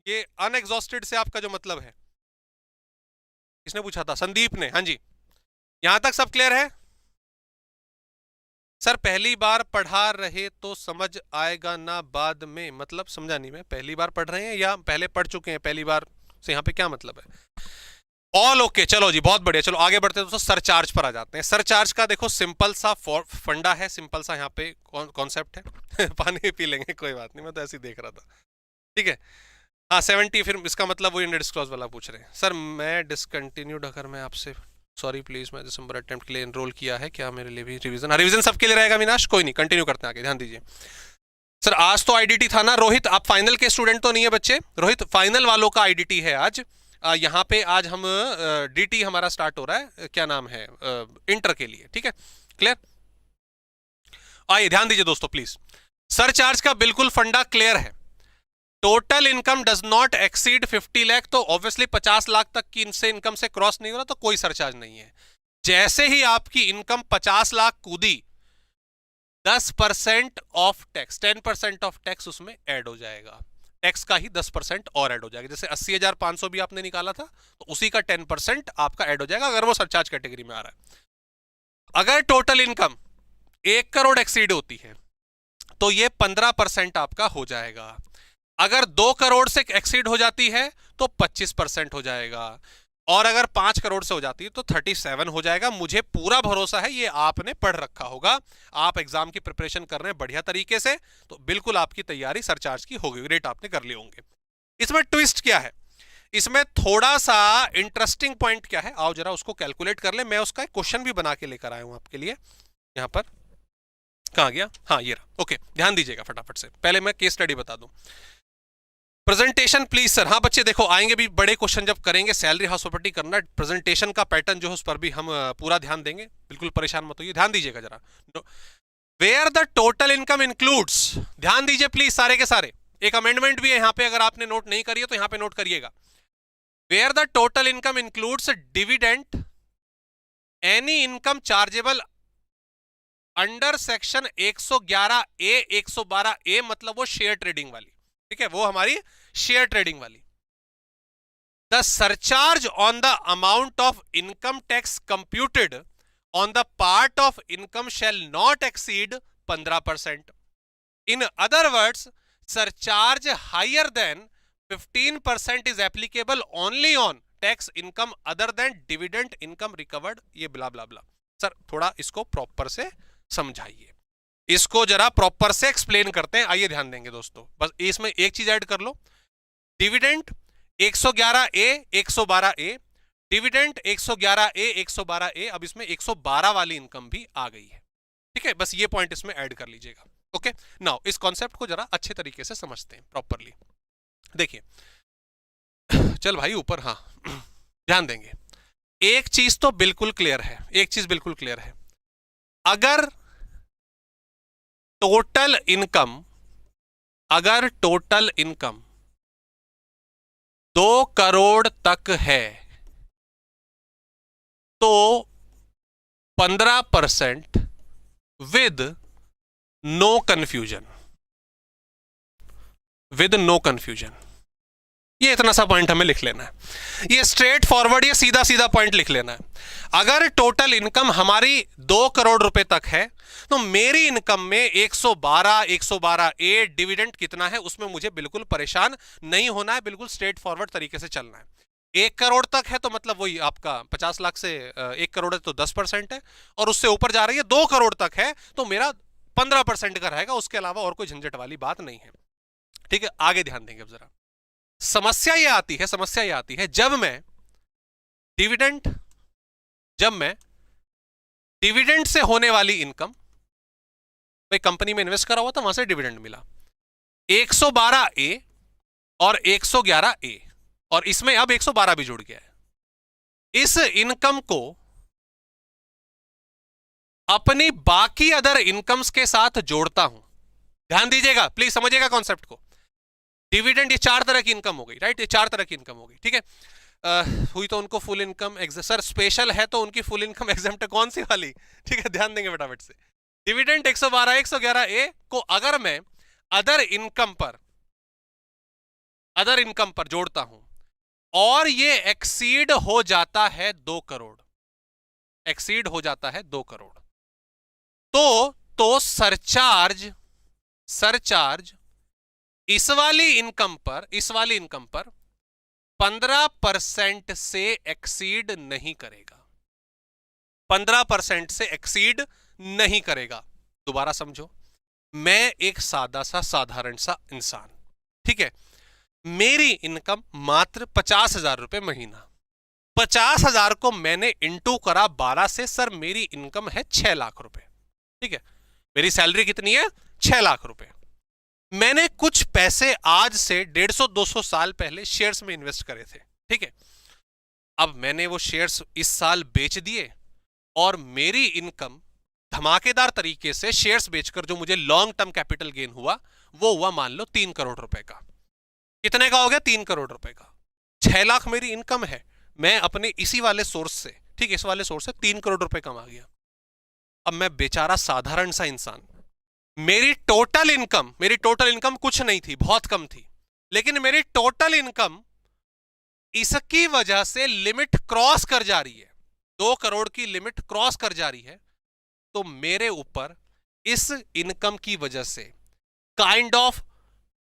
ये अनएग्जॉस्टेड से आपका जो मतलब है, किसने पूछा था? संदीप ने। हाँ जी, यहां तक सब क्लियर है? सर पहली बार पढ़ा रहे तो समझ आएगा ना बाद में, मतलब समझा नहीं मैं। पहली बार पढ़ रहे हैं या पहले पढ़ चुके हैं? पहली बार से यहाँ पे क्या मतलब है? ऑल ओके, चलो जी बहुत बढ़िया। चलो आगे बढ़ते हैं दोस्तों, सरचार्ज पर आ जाते हैं। सरचार्ज का देखो सिंपल सा फंडा है, सिंपल सा यहाँ पे कॉन्सेप्ट है। पानी पी लेंगे, कोई बात नहीं, मैं तो ऐसे ही देख रहा था। ठीक है हाँ 70, फिर इसका मतलब वो डिस्क्लोज वाला पूछ रहे हैं। सर मैं डिसकंटिन्यूड, अगर मैं आपसे, सॉरी प्लीज, मैं दिसंबर अटेम्प्ट के लिए एनरोल किया है, क्या मेरे लिए भी रिवीजन? हाँ रिवीजन सबके लिए रहेगा विनाश, कोई नहीं, कंटिन्यू करते हैं आगे, ध्यान दीजिए। सर आज तो आईडीटी था ना रोहित, आप फाइनल के स्टूडेंट तो नहीं है बच्चे? रोहित फाइनल वालों का आईडीटी है आज। यहाँ पे आज हम डीटी हमारा स्टार्ट हो रहा है, क्या नाम है, इंटर के लिए। ठीक है क्लियर। आइए ध्यान दीजिए दोस्तों प्लीज, सरचार्ज का बिल्कुल फंडा क्लियर है। Total income does not exceed 50 lakh, तो ऑब्वियसली 50 लाख तक की इनसे इनकम से क्रॉस नहीं हो रहा तो कोई सरचार्ज नहीं है। जैसे ही आपकी इनकम 50 लाख कूदी, 10% ऑफ टैक्स, 10% ऑफ टैक्स उसमें ऐड हो जाएगा। टैक्स का ही 10% और ऐड हो जाएगा। जैसे 80,500 भी आपने निकाला था, तो उसी का 10% आपका ऐड हो जाएगा, अगर वो सरचार्ज कैटेगरी में आ रहा है। अगर टोटल इनकम 1 करोड़ एक्सीड होती है तो ये 15% आपका हो जाएगा। अगर 2 करोड़ से एक्सीड हो जाती है तो 25% हो जाएगा, और अगर 5 करोड़ से हो जाती है तो 37 हो जाएगा। मुझे पूरा भरोसा है ये आपने पढ़ रखा होगा, आप एग्जाम की प्रिपरेशन कर रहे हैं बढ़िया तरीके से, तो बिल्कुल आपकी तैयारी सरचार्ज की होगी, रेट आपने कर लिए होंगे। इसमें ट्विस्ट क्या है, इसमें थोड़ा सा इंटरेस्टिंग पॉइंट क्या है, आओ जरा उसको कैलकुलेट कर ले। मैं उसका एक क्वेश्चन भी बना के लेकर आया हूं आपके लिए। यहां पर कहां गया, हाँ ये रहा। ओके ध्यान दीजिएगा फटाफट से, पहले मैं केस स्टडी बता दूं। Presentation please sir. हाँ बच्चे देखो, आएंगे भी बड़े क्वेश्चन जब करेंगे, सैलरी हाउस प्रॉपर्टी करना, प्रेजेंटेशन का पैटर्न जो है उस पर भी हम पूरा ध्यान देंगे, बिल्कुल परेशान मत होइए, ध्यान दीजिएगा जरा। Where the total income includes, ध्यान दीजिए प्लीज सारे के सारे। एक अमेंडमेंट भी है यहाँ पे, अगर आपने नोट नहीं करी है तो यहाँ पे नोट करिएगा। Where the total income includes dividend, any income chargeable under section 111A 112A, मतलब वो शेयर ट्रेडिंग वाली। ठीक है, वो हमारी शेयर ट्रेडिंग वाली। The surcharge on the amount of income tax computed on the part of income shall not exceed 15%। In other words, surcharge higher than 15% is applicable only on tax income other than dividend income recovered, ये blah ब्ला ब्ला। Sir थोड़ा इसको proper से समझाइए, इसको जरा proper से explain करते हैं। आइए ध्यान देंगे दोस्तों, बस इसमें एक चीज ऐड कर लो, dividend 111A 112A, dividend 111A 112A, अब इसमें 112 वाली इनकम भी आ गई है। ठीक है, बस ये पॉइंट इसमें ऐड कर लीजिएगा। ओके नाउ इस कॉन्सेप्ट को जरा अच्छे तरीके से समझते हैं प्रॉपरली। देखिए चल भाई ऊपर, हाँ ध्यान देंगे। एक चीज तो बिल्कुल क्लियर है, एक चीज बिल्कुल क्लियर है, अगर टोटल इनकम 2 करोड़ तक है तो 15% विद नो कंफ्यूजन, ये इतना सा पॉइंट हमें लिख लेना है, ये स्ट्रेट फॉरवर्ड, ये सीधा सीधा पॉइंट लिख लेना है। अगर टोटल इनकम हमारी 2 करोड़ रुपए तक है तो मेरी इनकम में 112 ए डिविडेंड कितना है उसमें मुझे बिल्कुल परेशान नहीं होना है, बिल्कुल स्ट्रेट फॉरवर्ड तरीके से चलना है। 1 करोड़ तक है तो मतलब वही आपका 50 लाख से 1 करोड़ है तो 10% है, और उससे ऊपर जा रही है 2 करोड़ तक है तो मेरा 15% का रहेगा, उसके अलावा और कोई झंझट वाली बात नहीं है। ठीक है, आगे ध्यान देंगे अब जरा। समस्या यह आती है जब मैं डिविडेंड से होने वाली इनकम, भाई कंपनी में इन्वेस्ट करा हुआ था वहां से डिविडेंड मिला 112 ए और 111 ए, और इसमें अब 112 भी जुड़ गया है। इस इनकम को अपनी बाकी अदर इनकम्स के साथ जोड़ता हूं। ध्यान दीजिएगा, प्लीज समझिएगा कॉन्सेप्ट को। डिविडेंड ये 4 तरह की इनकम हो गई, राइट, ये 4 तरह की इनकम हो गई। ठीक है, हुई तो उनको फुल इनकम सर स्पेशल है तो उनकी फुल इनकम एग्जाम्प्ट है, कौन सी वाली? ठीक है, ध्यान देंगे फटाफट से। डिविडेंड 112 111 ए को अगर मैं अदर इनकम पर जोड़ता हूं और ये एक्सीड हो जाता है 2 करोड़, तो सरचार्ज इस वाली इनकम पर 15% से एक्सीड नहीं करेगा, 15% से एक्सीड नहीं करेगा। दोबारा समझो, मैं एक साधारण सा इंसान, ठीक है, मेरी इनकम मात्र 50,000 रुपए महीना, 50,000 को मैंने इंटू करा 12 से, सर मेरी इनकम है 6 लाख रुपए। ठीक है, मेरी सैलरी कितनी है? 6 लाख रुपए। मैंने कुछ पैसे आज से 150-200 साल पहले शेयर्स में इन्वेस्ट करे थे। ठीक है, अब मैंने वो शेयर्स इस साल बेच दिए और मेरी इनकम धमाकेदार तरीके से शेयर्स बेचकर जो मुझे लॉन्ग टर्म कैपिटल गेन हुआ वो हुआ मान लो 3 करोड़ रुपए का। कितने का हो गया? 3 करोड़ रुपए का। 6 लाख मेरी इनकम है, मैं अपने इसी वाले सोर्स से, ठीक है, इस वाले सोर्स से 3 करोड़ रुपए कमा गया। अब मैं बेचारा साधारण सा इंसान, मेरी टोटल इनकम कुछ नहीं थी, बहुत कम थी, लेकिन मेरी टोटल इनकम इसकी वजह से लिमिट क्रॉस कर जा रही है, 2 करोड़ की लिमिट क्रॉस कर जा रही है, तो मेरे ऊपर इस इनकम की वजह से काइंड ऑफ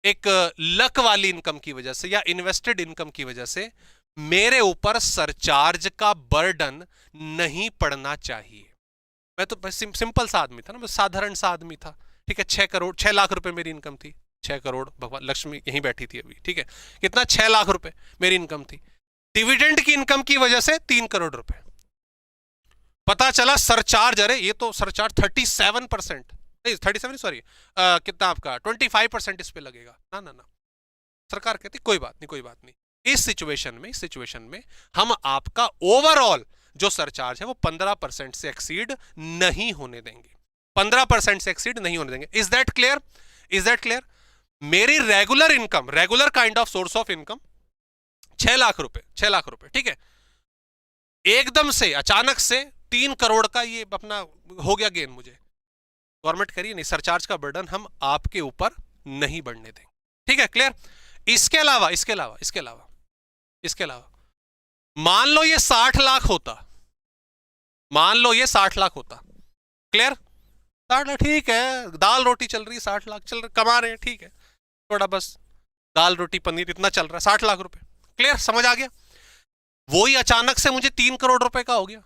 एक लक वाली इनकम की वजह से या इन्वेस्टेड इनकम की वजह से मेरे ऊपर सरचार्ज का बर्डन नहीं पड़ना चाहिए। मैं तो सिंपल सा आदमी था ना, साधारण सा आदमी था। ठीक है, 6 लाख रुपए मेरी इनकम थी, 6 करोड़, भगवान लक्ष्मी यहीं बैठी थी अभी। ठीक है, कितना? 6 लाख रुपए मेरी इनकम थी, डिविडेंड की इनकम की वजह से 3 करोड़ रुपए। पता चला सरचार्ज, अरे ये तो सरचार्ज 37%, नहीं 37 सॉरी, कितना आपका 25% इस पे लगेगा। ना सरकार कहती कोई बात नहीं। इस सिचुएशन में हम आपका ओवरऑल जो सरचार्ज है वो 15% से एक्सीड नहीं होने देंगे, 15% से एक्सीड नहीं होने देंगे। Is that clear? मेरी regular kind of source of income 6 lakh रुपए। ठीक है, एकदम से अचानक से 3 करोड़ का ये अपना हो गया गेन, मुझे गवर्नमेंट करिए नहीं, सरचार्ज का बर्डन हम आपके ऊपर नहीं बढ़ने देंगे। ठीक है, क्लियर? इसके अलावा मान लो ये 60 लाख होता, क्लियर? 60 लाख ठीक है, दाल रोटी चल रही है, 60 लाख चल रहे, कमा रहे हैं, ठीक है, थोड़ा बस दाल रोटी पनीर इतना चल रहा है, 60 लाख रुपए, क्लियर? समझ आ गया? वही अचानक से मुझे 3 करोड़ रुपए का हो गया।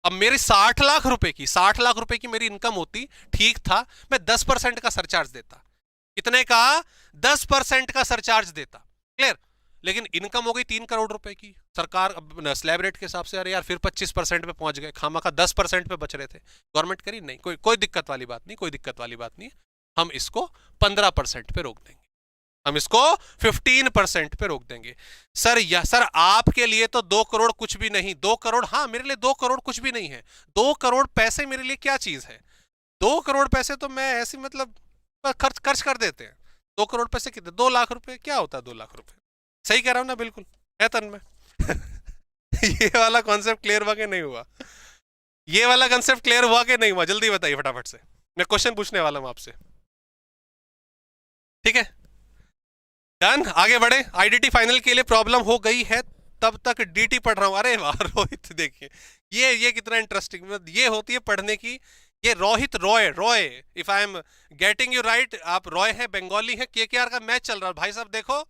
अब मेरी 60 लाख रुपए की मेरी इनकम होती, ठीक था, मैं 10% का सरचार्ज देता। कितने का? 10% का सरचार्ज देता, क्लियर? लेकिन इनकम हो गई 3 करोड़ रुपए की, सरकार स्लैब रेट के हिसाब से अरे यार फिर 25% पे पहुंच गए, खामा का 10% पे बच रहे थे, गवर्नमेंट करी नहीं, कोई दिक्कत वाली बात नहीं, हम इसको 15% पे रोक देंगे। हम इसको 15% पे रोक देंगे। सर या सर आपके लिए तो 2 करोड़ कुछ भी नहीं। 2 करोड़, हाँ मेरे लिए 2 करोड़ कुछ भी नहीं है। 2 करोड़ पैसे मेरे लिए क्या चीज है? 2 करोड़ पैसे तो मैं ऐसे मतलब खर्च कर देते हैं। 2 करोड़ पैसे कितने? 2 लाख रुपए। क्या होता है 2 लाख रुपए? सही कह रहा हूं ना? बिल्कुल है तन में। ये वाला कॉन्सेप्ट क्लियर हुआ कि नहीं हुआ? ये वाला कॉन्सेप्ट क्लियर हुआ कि नहीं हुआ? जल्दी बताइए फटाफट से, मैं क्वेश्चन पूछने वाला हूं आपसे। ठीक है, डन। आगे बढ़े। आईडीटी फाइनल के लिए प्रॉब्लम हो गई है, तब तक डीटी पढ़ रहा हूं। अरे वाह रोहित, देखिए ये कितना इंटरेस्टिंग, ये होती है पढ़ने की। ये Rohit Roy, Roy, if I am getting you right, आप रॉय हैं, बंगाली हैं, केकेआर का मैच चल रहा है भाई साहब। देखो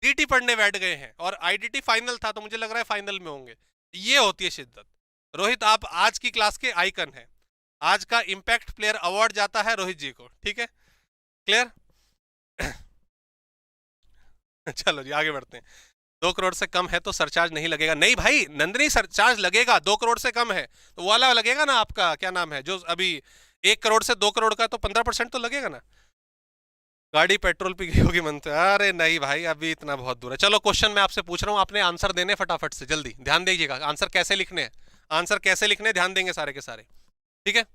डीटी पढ़ने बैठ गए हैं और आईडीटी फाइनल था तो मुझे लग रहा है फाइनल में होंगे। ये होती है शिद्दत। रोहित आप आज की क्लास के आइकन हैं। आज का इंपैक्ट प्लेयर अवार्ड जाता है रोहित जी को। ठीक है, क्लियर? चलो जी आगे बढ़ते हैं। 2 करोड़ से कम है तो सरचार्ज नहीं लगेगा। नहीं भाई नंदनी, सरचार्ज लगेगा। 2 करोड़ से कम है तो वो वाला लगेगा ना, आपका क्या नाम है जो अभी 1 करोड़ से 2 करोड़ का, तो 15% तो लगेगा ना। गाड़ी पेट्रोल पी गई होगी मन से। अरे नहीं भाई अभी इतना बहुत दूर है। चलो क्वेश्चन मैं आपसे पूछ रहा हूं, आपने आंसर देने फटाफट से, जल्दी ध्यान दीजिएगा। आंसर कैसे लिखने हैं, आंसर कैसे लिखने, ध्यान देंगे सारे के सारे। ठीक है,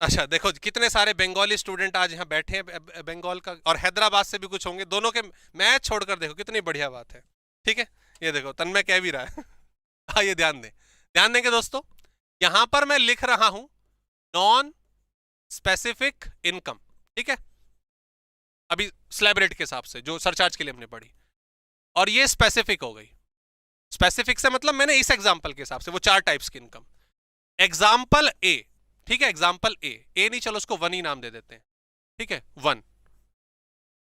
अच्छा देखो कितने सारे बंगाली स्टूडेंट आज यहाँ बैठे हैं बंगाल का, और हैदराबाद से भी कुछ होंगे। दोनों के मैच छोड़कर देखो कितनी बढ़िया बात है। ठीक है, ये देखो तन्मय कह भी रहा है। आइए ध्यान दें, ध्यान देंगे दोस्तों। यहां पर मैं लिख रहा हूं नॉन स्पेसिफिक इनकम। ठीक है, अभी स्लैब रेट के हिसाब से जो सरचार्ज के लिए हमने पढ़ी, और ये स्पेसिफिक हो गई। स्पेसिफिक से मतलब मैंने इस एग्जाम्पल के हिसाब से वो 4 टाइप्स की इनकम। एग्जाम्पल ए, ठीक है, एग्जाम्पल ए नहीं, चलो उसको 1 ही नाम दे देते हैं। ठीक है 1।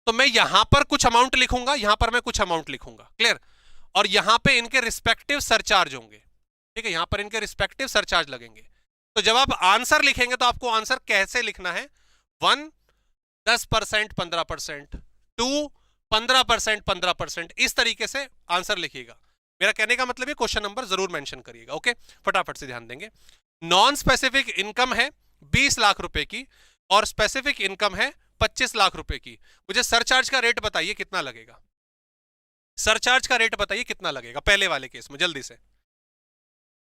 तो मैं यहां पर कुछ अमाउंट लिखूंगा, यहां पर मैं कुछ अमाउंट लिखूंगा, क्लियर? और यहां पे इनके रिस्पेक्टिव सरचार्ज होंगे। ठीक है, यहां पर इनके रिस्पेक्टिव सरचार्ज लगेंगे। तो जब आप आंसर लिखेंगे तो आपको आंसर कैसे लिखना है? 1 10%, 15%, 2 15%, 15%, इस तरीके से आंसर लिखिएगा। मेरा कहने का मतलब है क्वेश्चन नंबर जरूर मेंशन करिएगा। ओके, फटाफट से ध्यान देंगे। नॉन स्पेसिफिक इनकम है 20 लाख रुपए की और स्पेसिफिक इनकम है 25 लाख रुपए की। मुझे सरचार्ज का रेट बताइए कितना लगेगा? सरचार्ज का रेट बताइए कितना लगेगा पहले वाले केस में, जल्दी से।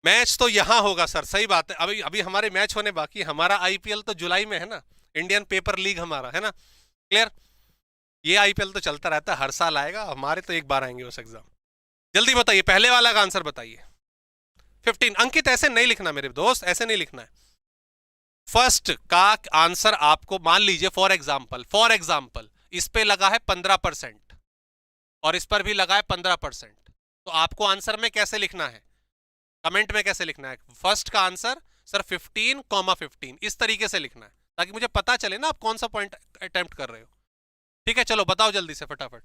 मैच तो यहां होगा सर, सही बात है। अभी अभी हमारे मैच होने बाकी है। हमारा आईपीएल तो जुलाई में है ना, इंडियन पेपर लीग हमारा है ना, क्लियर? ये आईपीएल तो चलता रहता है, हर साल आएगा, हमारे तो एक बार आएंगे उस एग्जाम। जल्दी बताइए पहले वाला का आंसर बताइए। 15। अंकित ऐसे नहीं लिखना मेरे दोस्त, ऐसे नहीं लिखना है। फर्स्ट का आंसर आपको मान लीजिए फॉर एग्जाम्पल इस पे लगा है 15% और इस पर भी लगा है 15%, तो आपको आंसर में कैसे लिखना है, कमेंट में कैसे लिखना है? फर्स्ट का आंसर सर 15,15 इस तरीके से लिखना है, ताकि मुझे पता चले ना आप कौन सा पॉइंट अटेम्प्ट कर रहे हो। ठीक है, चलो बताओ जल्दी से फटाफट।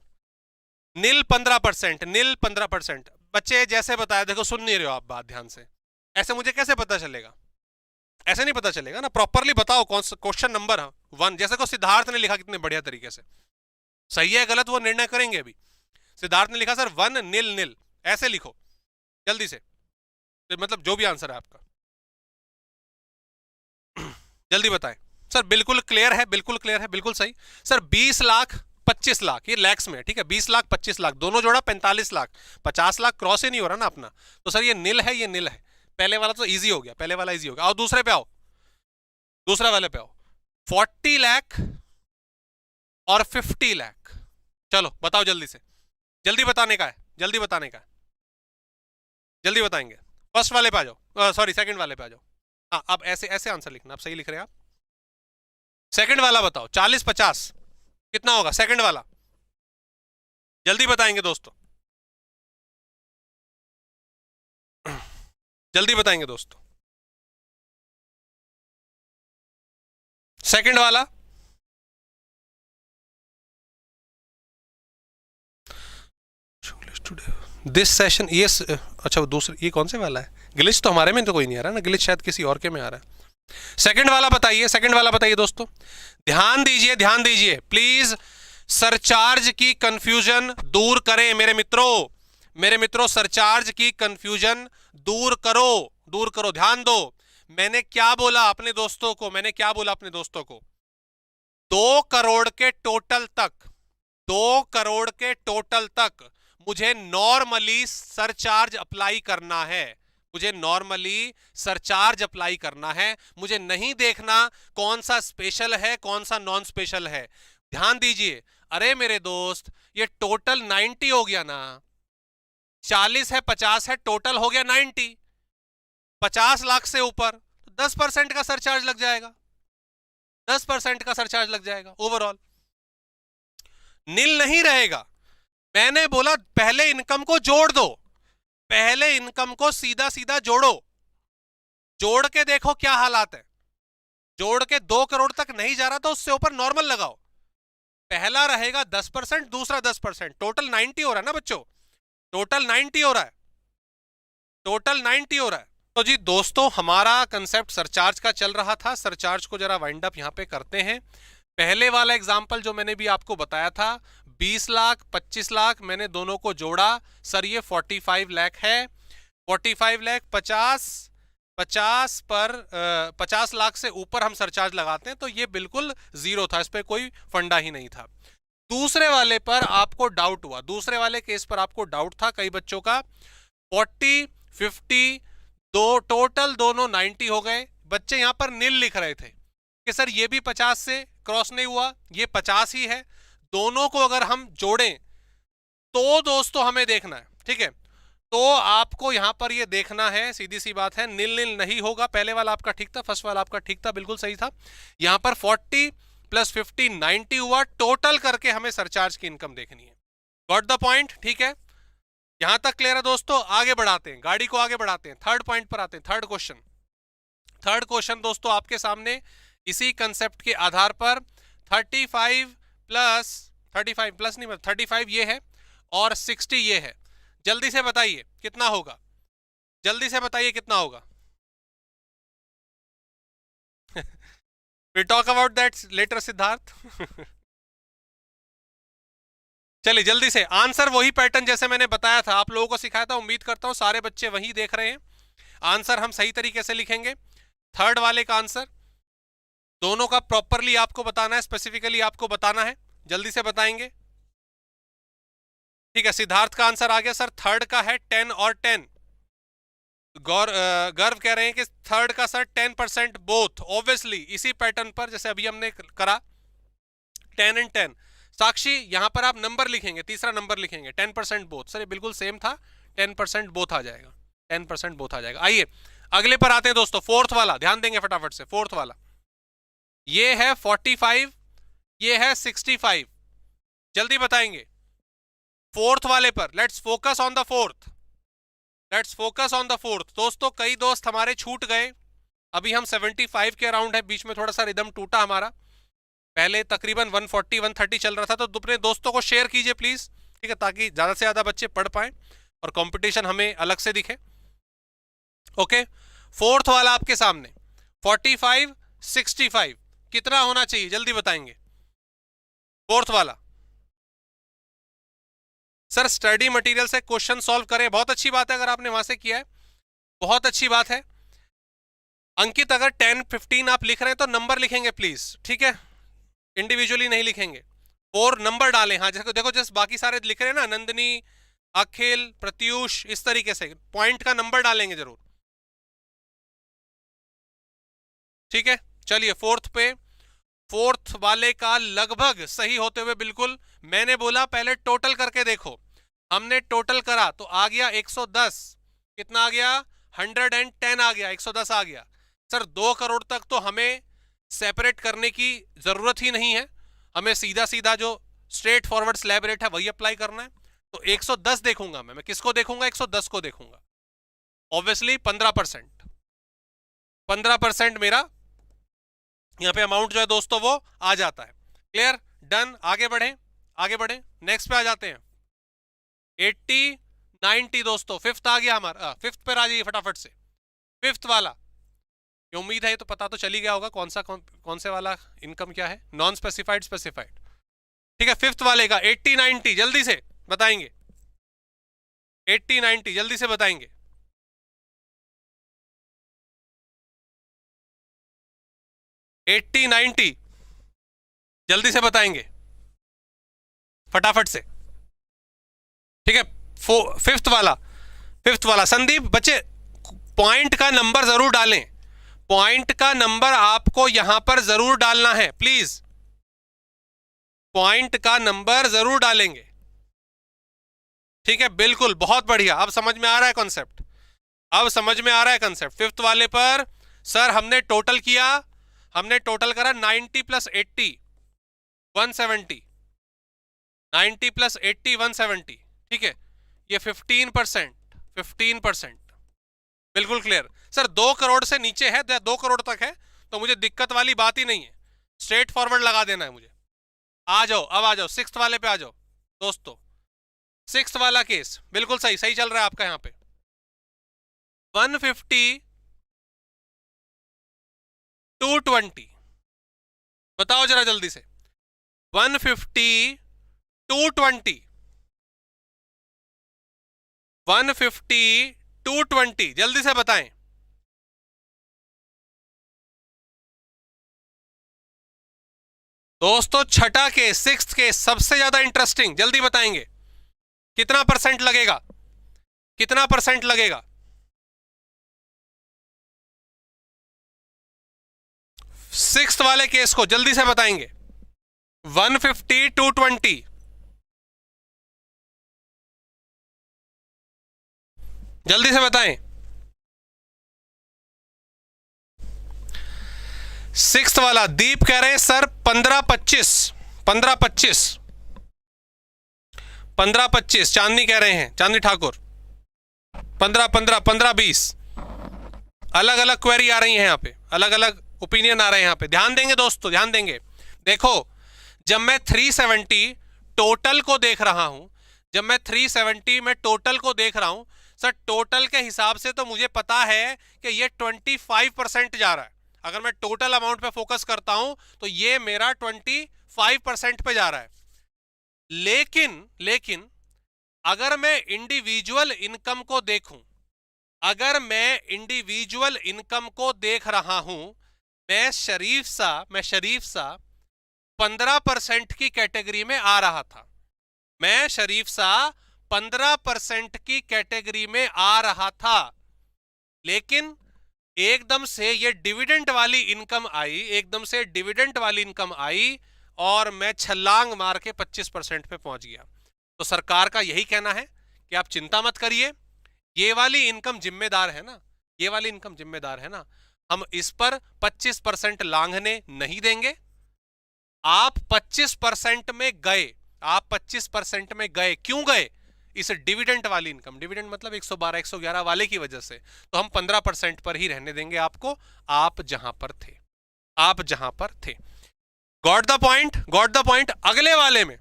नील 15%, नील 15%। बच्चे जैसे बताया, देखो सुन नहीं रहे हो आप बात ध्यान से, ऐसे मुझे कैसे पता चलेगा? ऐसे नहीं पता चलेगा ना, प्रॉपरली बताओ कौन सा क्वेश्चन नंबर 1, जैसे को सिद्धार्थ ने लिखा कितने बढ़िया तरीके से। सही है गलत वो निर्णय करेंगे अभी। सिद्धार्थ ने लिखा सर 1 नील नील, ऐसे लिखो जल्दी से, तो मतलब जो भी आंसर है आपका जल्दी बताएं। सर बिल्कुल क्लियर है, बिल्कुल क्लियर है, बिल्कुल सही। सर 20 लाख 25 लाख, ये लैक्स में, ठीक है, 20 लाख 25 लाख दोनों जोड़ा 45 लाख, 50 लाख क्रॉस ही नहीं हो रहा ना अपना, तो सर ये नील है, ये नील है। पहले वाला तो इजी हो गया, पहले वाला इजी हो गया। आओ दूसरे पे आओ, दूसरे वाले पे आओ। 40 लाख और 50 लाख। चलो बताओ जल्दी से, जल्दी बताने का है, जल्दी बताने का है, जल्दी बताएंगे। फर्स्ट वाले पे आ जाओ, सॉरी सेकंड वाले पे आ जाओ। हाँ अब ऐसे ऐसे आंसर लिखना, आप सही लिख रहे हैं आप। सेकंड वाला बताओ, 40-50 कितना होगा सेकंड वाला? जल्दी बताएंगे दोस्तों, जल्दी बताएंगे दोस्तों। सेकंड वाला दिस सेशन, ये अच्छा वो दूसरे, ये कौन से वाला है? ग्लिच तो हमारे में तो कोई नहीं आ रहा ना, ग्लिच शायद किसी और के में आ रहा है। सेकंड वाला बताइए, सेकंड वाला बताइए दोस्तों, ध्यान दीजिए, ध्यान दीजिए प्लीज। सरचार्ज की कंफ्यूजन दूर करें मेरे मित्रों, मेरे मित्रों सरचार्ज की कंफ्यूजन दूर करो, दूर करो, ध्यान दो। मैंने क्या बोला अपने दोस्तों को, मैंने क्या बोला अपने दोस्तों को? 2 करोड़ के टोटल तक 2 करोड़ के टोटल तक मुझे नॉर्मली सरचार्ज अप्लाई करना है, मुझे नॉर्मली सरचार्ज अप्लाई करना है। मुझे नहीं देखना कौन सा स्पेशल है कौन सा नॉन स्पेशल है। ध्यान दीजिए, अरे मेरे दोस्त ये टोटल 90 हो गया ना, 40 है 50 है, टोटल हो गया 90, 50 लाख से ऊपर 10% का सरचार्ज लग जाएगा, 10% का सरचार्ज लग जाएगा ओवरऑल, नील नहीं रहेगा। मैंने बोला पहले इनकम को जोड़ दो, पहले इनकम को सीधा सीधा जोड़ो, जोड़ के देखो क्या हालात है। जोड़ के 2 करोड़ तक नहीं जा रहा तो उससे ऊपर नॉर्मल लगाओ। पहला रहेगा 10%, दूसरा 10%, टोटल 90 हो रहा है ना बच्चों, टोटल 90 हो रहा है, टोटल 90 हो रहा है। तो जी दोस्तों हमारा कंसेप्ट सरचार्ज का चल रहा था, सरचार्ज को जरा वाइंड अप यहां पे करते हैं। पहले वाला एग्जांपल जो मैंने भी आपको बताया था, 20 लाख 25 लाख मैंने दोनों को जोड़ा, सर ये 45 लाख है, 45 लाख 50 पर 50 लाख से ऊपर हम सरचार्ज लगाते हैं तो ये बिल्कुल जीरो था, इस पर कोई फंडा ही नहीं था। दूसरे वाले पर आपको डाउट हुआ, दूसरे वाले केस पर आपको डाउट था कई बच्चों का, 40 50 दो टोटल दोनों 90 हो गए, बच्चे यहां पर नील लिख रहे थे कि सर ये भी 50 से क्रॉस नहीं हुआ, ये 50 ही है, दोनों को अगर हम जोड़ें तो दोस्तों हमें देखना है, ठीक है, तो आपको यहां पर ये देखना है, सीधी सी बात है, नील नील नहीं होगा। पहले वाला आपका ठीक था, फर्स्ट वाला आपका ठीक था, बिल्कुल सही था। यहां पर 40 + 50 90 हुआ, टोटल करके हमें सरचार्ज की इनकम देखनी है। गॉट द पॉइंट, ठीक है, यहां तक क्लियर है दोस्तों। आगे बढ़ाते हैं, गाड़ी को आगे बढ़ाते हैं, थर्ड पॉइंट पर आते हैं, थर्ड क्वेश्चन। थर्ड क्वेश्चन दोस्तों आपके सामने इसी कंसेप्ट के आधार पर 35 प्लस नहीं, 35 ये है और 60 ये है। जल्दी से बताइए कितना होगा, जल्दी से बताइए कितना होगा। We talk about that later Siddharth. चलिए जल्दी से आंसर, वही पैटर्न जैसे मैंने बताया था, आप लोगों को सिखाया था, उम्मीद करता हूं सारे बच्चे वही देख रहे हैं। आंसर हम सही तरीके से लिखेंगे, थर्ड वाले का आंसर दोनों का प्रॉपरली आपको बताना है, स्पेसिफिकली आपको बताना है, जल्दी से बताएंगे। ठीक है, सिद्धार्थ का आंसर आ गया सर, थर्ड का है 10 और 10। गर्व कह रहे हैं कि थर्ड का सर 10% बोथ, ऑब्वियसली इसी पैटर्न पर जैसे अभी हमने करा 10 एंड 10। साक्षी यहां पर आप नंबर लिखेंगे, तीसरा नंबर लिखेंगे 10% बोथ, सर ये बिल्कुल सेम था, 10% बोथ आ जाएगा, 10% बोथ आ जाएगा। आइए अगले पर आते हैं दोस्तों, फोर्थ वाला ध्यान देंगे फटाफट से, फोर्थ वाला ये है 45, ये है 65, जल्दी बताएंगे फोर्थ वाले पर। Let's focus on the fourth, let's focus on the fourth. दोस्तों कई दोस्त हमारे छूट गए, अभी हम 75 के अराउंड है, बीच में थोड़ा सा रिदम टूटा हमारा, पहले तकरीबन 140 130 चल रहा था, तो अपने दोस्तों को शेयर कीजिए प्लीज, ठीक है, ताकि ज्यादा से ज्यादा बच्चे पढ़ पाए और कंपटीशन हमें अलग से दिखे। ओके, फोर्थ वाला आपके सामने 45 65 कितना होना चाहिए, जल्दी बताएंगे फोर्थ वाला। सर स्टडी मटेरियल से क्वेश्चन सॉल्व करें, बहुत अच्छी बात है अगर आपने वहां से किया है, बहुत अच्छी बात है। अंकित अगर 10 15 आप लिख रहे हैं तो नंबर लिखेंगे प्लीज, ठीक है, इंडिविजुअली नहीं लिखेंगे, और नंबर डालें। हाँ जैसे देखो जैसे बाकी सारे लिख रहे हैं ना, नंदनी अखिल प्रत्युष, इस तरीके से पॉइंट का नंबर डालेंगे जरूर, ठीक है। चलिए फोर्थ पे, फोर्थ वाले का लगभग सही होते हुए बिल्कुल, मैंने बोला पहले टोटल करके देखो, हमने टोटल करा तो आ गया 110, कितना आ गया 110 आ गया, 110 आ गया। सर 2 करोड़ तक तो हमें सेपरेट करने की जरूरत ही नहीं है, हमें सीधा सीधा जो स्ट्रेट फॉरवर्ड स्लैब रेट है वही अप्लाई करना है, तो 110 देखूंगा मैं किसको देखूंगा, 110 को देखूंगा, ऑब्वियसली 15%, 15% मेरा यहाँ पे अमाउंट जो है दोस्तों वो आ जाता है। क्लियर, डन, आगे बढ़े, आगे बढ़े, नेक्स्ट पे आ जाते हैं 80 90 दोस्तों, फिफ्थ आ गया हमारा, फिफ्थ पर आ जाइए फटाफट से, फिफ्थ वाला, ये उम्मीद है ये तो पता तो चली गया होगा कौन से वाला इनकम क्या है, नॉन स्पेसिफाइड स्पेसिफाइड, ठीक है। फिफ्थ वाले का 80 90 जल्दी से बताएंगे, 80 90 जल्दी से बताएंगे, 80 90 जल्दी से बताएंगे, फटाफट से, ठीक है। फिफ्थ वाला संदीप बच्चे पॉइंट का नंबर जरूर डालें, पॉइंट का नंबर आपको यहां पर जरूर डालना है प्लीज, पॉइंट का नंबर जरूर डालेंगे, ठीक है। बिल्कुल, बहुत बढ़िया, अब समझ में आ रहा है कॉन्सेप्ट, अब समझ में आ रहा है कॉन्सेप्ट। फिफ्थ वाले पर सर हमने टोटल किया, हमने टोटल करा 90 प्लस 80 170, 90 प्लस 80 170, ठीक है। ये 15%, बिल्कुल क्लियर। सर 2 करोड़ से नीचे है, 2 करोड़ तक है तो मुझे दिक्कत वाली बात ही नहीं है, स्ट्रेट फॉरवर्ड लगा देना है मुझे। आ जाओ, अब आ जाओ सिक्स्थ वाले पे आ जाओ दोस्तों। सिक्स्थ वाला केस बिल्कुल सही चल रहा है आपका यहाँ पे। 150 220, बताओ जरा जल्दी से। 150 220, 150 220, जल्दी से बताएं। दोस्तों छठा केस, सिक्स्थ केस सबसे ज्यादा इंटरेस्टिंग, जल्दी बताएंगे कितना परसेंट लगेगा, कितना परसेंट लगेगा। सिक्स्थ वाले केस को जल्दी से बताएंगे। 150 220, जल्दी से बताएं। सिक्स्थ वाला दीप कह रहे हैं सर 15-25, 15-25, 15-25, चांदनी कह रहे हैं, चांदनी ठाकुर 15-15, 15-20, अलग अलग क्वेरी आ रही है यहाँ पे, अलग अलग ओपिनियन आ रहे हैं यहाँ पे। ध्यान देंगे दोस्तों, ध्यान देंगे। देखो जब मैं 370 टोटल को देख रहा हूं, जब मैं 370 में टोटल को देख रहा हूं सर, टोटल के हिसाब से तो मुझे पता है कि ये 25% जा रहा है। अगर मैं टोटल अमाउंट पे फोकस करता हूं तो ये मेरा 25% पे जा रहा है। लेकिन अगर मैं इंडिविजुअल इनकम को देखूं, अगर मैं इंडिविजुअल इनकम को देख रहा हूं, मैं शरीफ सा 15% की कैटेगरी में आ रहा था, मैं शरीफ सा 15% की कैटेगरी में आ रहा था। लेकिन एकदम से ये डिविडेंड वाली इनकम आई, एकदम से डिविडेंड वाली इनकम आई और मैं छलांग मार के 25% पे पहुंच गया। तो सरकार का यही कहना है कि आप चिंता मत करिए, ये वाली इनकम जिम्मेदार है ना, ये वाली इनकम जिम्मेदार है ना, हम इस पर 25% लांघने नहीं देंगे। आप 25% में गए, आप 25% में गए, क्यों गए? इस डिविडेंड वाली इनकम, डिविडेंड मतलब 112 111 वाले की वजह से, तो हम 15% पर ही रहने देंगे आपको, आप जहां पर थे, आप जहां पर थे। Got the point, got the point. अगले वाले में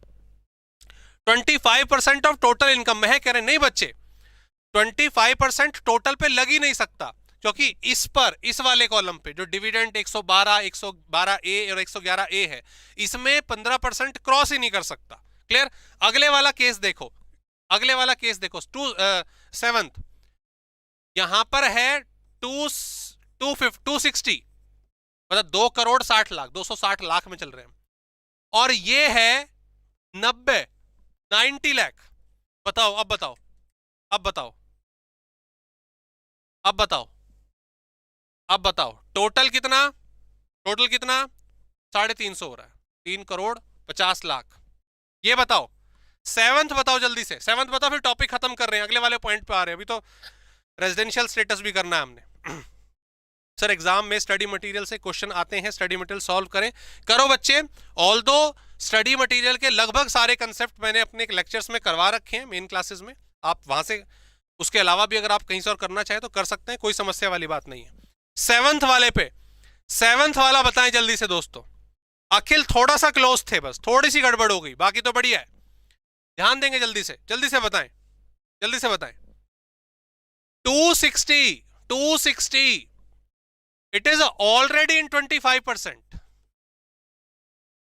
25% ऑफ टोटल इनकम में है, कह रहे नहीं बच्चे 25% टोटल पे लग ही नहीं सकता, क्योंकि इस पर, इस वाले कॉलम पे जो डिविडेंड 112 ए और 111 ए है, इसमें 15% क्रॉस ही नहीं कर सकता। क्लियर? अगले वाला केस देखो, अगले वाला केस देखो, 7th, यहां पर है 260, मतलब 2 करोड़ 60 लाख, 260 लाख में चल रहे हैं, और ये है 90 लाख। बताओ, अब बताओ, अब बताओ, अब बताओ, अब बताओ, टोटल कितना, टोटल कितना 350 हो रहा है, 3 करोड़ 50 लाख। ये बताओ 7th बताओ जल्दी से, 7th बताओ, फिर टॉपिक खत्म कर रहे हैं, अगले वाले पॉइंट पे आ रहे हैं। अभी तो रेजिडेंशियल स्टेटस भी करना है हमने। सर एग्जाम में स्टडी मटेरियल से क्वेश्चन आते हैं, स्टडी मटेरियल सॉल्व करें, करो बच्चे। ऑल्दो स्टडी मटेरियल के लगभग सारे कंसेप्ट मैंने अपने लेक्चर्स में करवा रखे हैं, मेन क्लासेस में, आप वहां से, उसके अलावा भी अगर आप कहीं से और करना चाहें तो कर सकते हैं, कोई समस्या वाली बात नहीं है। 7th वाले पे, 7th वाला बताएं जल्दी से दोस्तों। अखिल थोड़ा सा क्लोज थे, बस थोड़ी सी गड़बड़ हो गई, बाकी तो बढ़िया है। ध्यान देंगे, जल्दी से बताएं, जल्दी से बताएं। 260 इट इज ऑलरेडी इन 25%।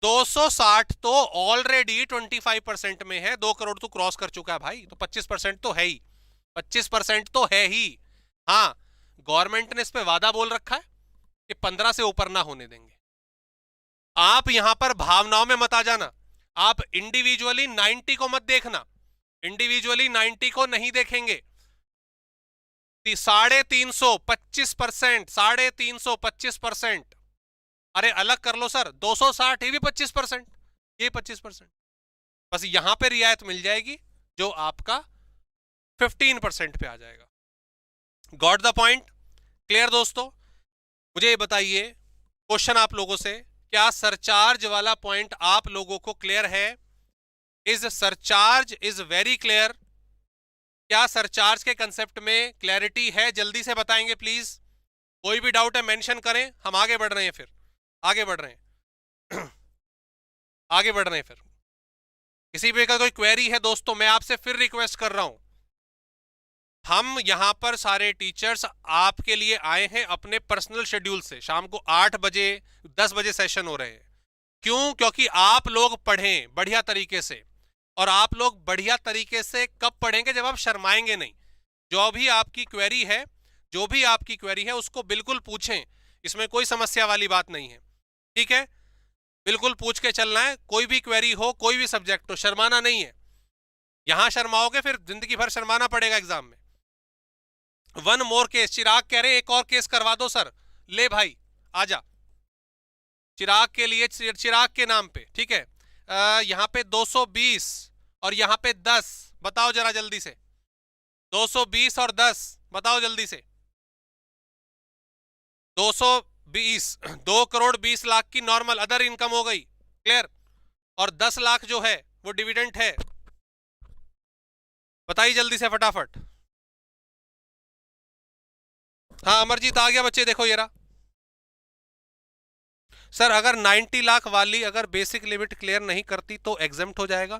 260 तो ऑलरेडी 25% में है, 2 करोड़ तो क्रॉस कर चुका है भाई, तो 25% तो है ही, 25% तो है ही। हाँ, गवर्नमेंट ने इस पे वादा बोल रखा है कि 15 से ऊपर ना होने देंगे। आप यहां पर भावनाओं में मत आ जाना, आप इंडिविजुअली 90 को मत देखना, इंडिविजुअली 90 को नहीं देखेंगे। 350, 350, अरे अलग कर लो सर, 260 ये भी 25%, ये 25%, बस यहां पे रियायत मिल जाएगी जो आपका 15% पे आ जाएगा। Got the point? क्लियर दोस्तों? मुझे ये बताइए, क्वेश्चन आप लोगों से, क्या सरचार्ज वाला पॉइंट आप लोगों को क्लियर है? Is surcharge is very clear? क्या सरचार्ज के कंसेप्ट में क्लैरिटी है? जल्दी से बताएंगे प्लीज। कोई भी डाउट है मेंशन करें, हम आगे बढ़ रहे हैं, फिर आगे बढ़ रहे हैं आगे बढ़ रहे हैं। फिर किसी भी का कोई क्वेरी है दोस्तों, मैं आपसे फिर रिक्वेस्ट कर रहा हूं, हम यहां पर सारे टीचर्स आपके लिए आए हैं अपने पर्सनल शेड्यूल से। शाम को 8 बजे 10 बजे सेशन हो रहे हैं। क्यों? क्योंकि आप लोग पढ़ें बढ़िया तरीके से, और आप लोग बढ़िया तरीके से कब पढ़ेंगे? जब आप शर्माएंगे नहीं। जो भी आपकी क्वेरी है, जो भी आपकी क्वेरी है उसको बिल्कुल पूछें, इसमें कोई समस्या वाली बात नहीं है, ठीक है? बिल्कुल पूछ के चलना है, कोई भी क्वेरी हो, कोई भी सब्जेक्ट हो, शर्माना नहीं है। यहां शर्माओगे फिर जिंदगी भर शर्माना पड़ेगा एग्जाम में। वन मोर केस, चिराग कह रहे एक और केस करवा दो सर। ले भाई आजा, चिराग के लिए, चिराग के नाम पे, ठीक है? यहां पे 220 और यहां पे 10, बताओ जरा जल्दी से। 220 और 10 बताओ जल्दी से। 220 2 करोड़ 20 लाख की नॉर्मल अदर इनकम हो गई, क्लियर? और 10 लाख जो है वो डिविडेंड है। बताइए जल्दी से फटाफट। हाँ अमरजीत आ गया बच्चे, देखो ये रहा। सर अगर 90 लाख वाली अगर बेसिक लिमिट क्लियर नहीं करती तो एग्जेम्प्ट हो जाएगा।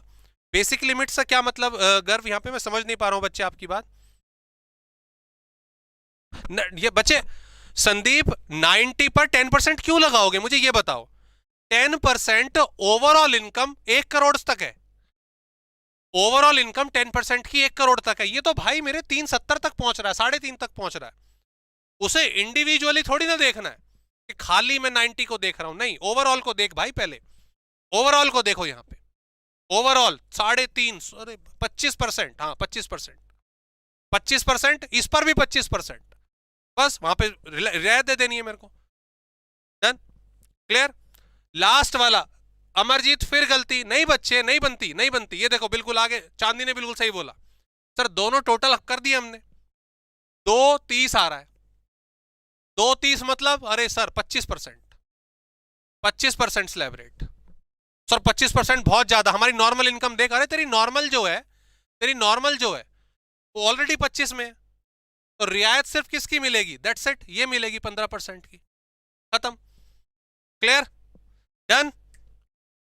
बेसिक लिमिट से क्या मतलब गर्व? यहां पे मैं समझ नहीं पा रहा हूं बच्चे आपकी बात। ये बच्चे, संदीप 90 पर 10% क्यों लगाओगे? मुझे ये बताओ। 10% ओवरऑल इनकम 1 करोड़ तक है। ओवरऑल इनकम 10% की 1 करोड़ तक है। ये तो भाई मेरे 370 तक पहुंच रहा है, 3.5 तक पहुंच रहा है। उसे इंडिविजुअली थोड़ी ना देखना है कि खाली मैं 90 को देख रहा हूं, नहीं, ओवरऑल को देख भाई। पहले ओवरऑल को देखो, यहां पे ओवरऑल 3.5, अरे 25%, हाँ 25%, 25%, इस पर भी 25%, बस वहां पे रियायत दे देनी है मेरे को। डन? क्लियर? लास्ट वाला अमरजीत, फिर गलती नहीं बच्चे, नहीं बनती, नहीं बनती। ये देखो बिल्कुल आगे, चांदी ने बिल्कुल सही बोला सर, दोनों टोटल कर दिए हमने। 230 आ रहा है, 230 मतलब, अरे सर 25%, 25% स्लैब रेट सर, 25% बहुत ज्यादा। हमारी नॉर्मल इनकम देख, अरे तेरी नॉर्मल जो है, तेरी नॉर्मल जो है वो ऑलरेडी 25 में है, तो रियायत सिर्फ किसकी मिलेगी? दैट्स इट, ये मिलेगी 15% की, खत्म। क्लियर? डन?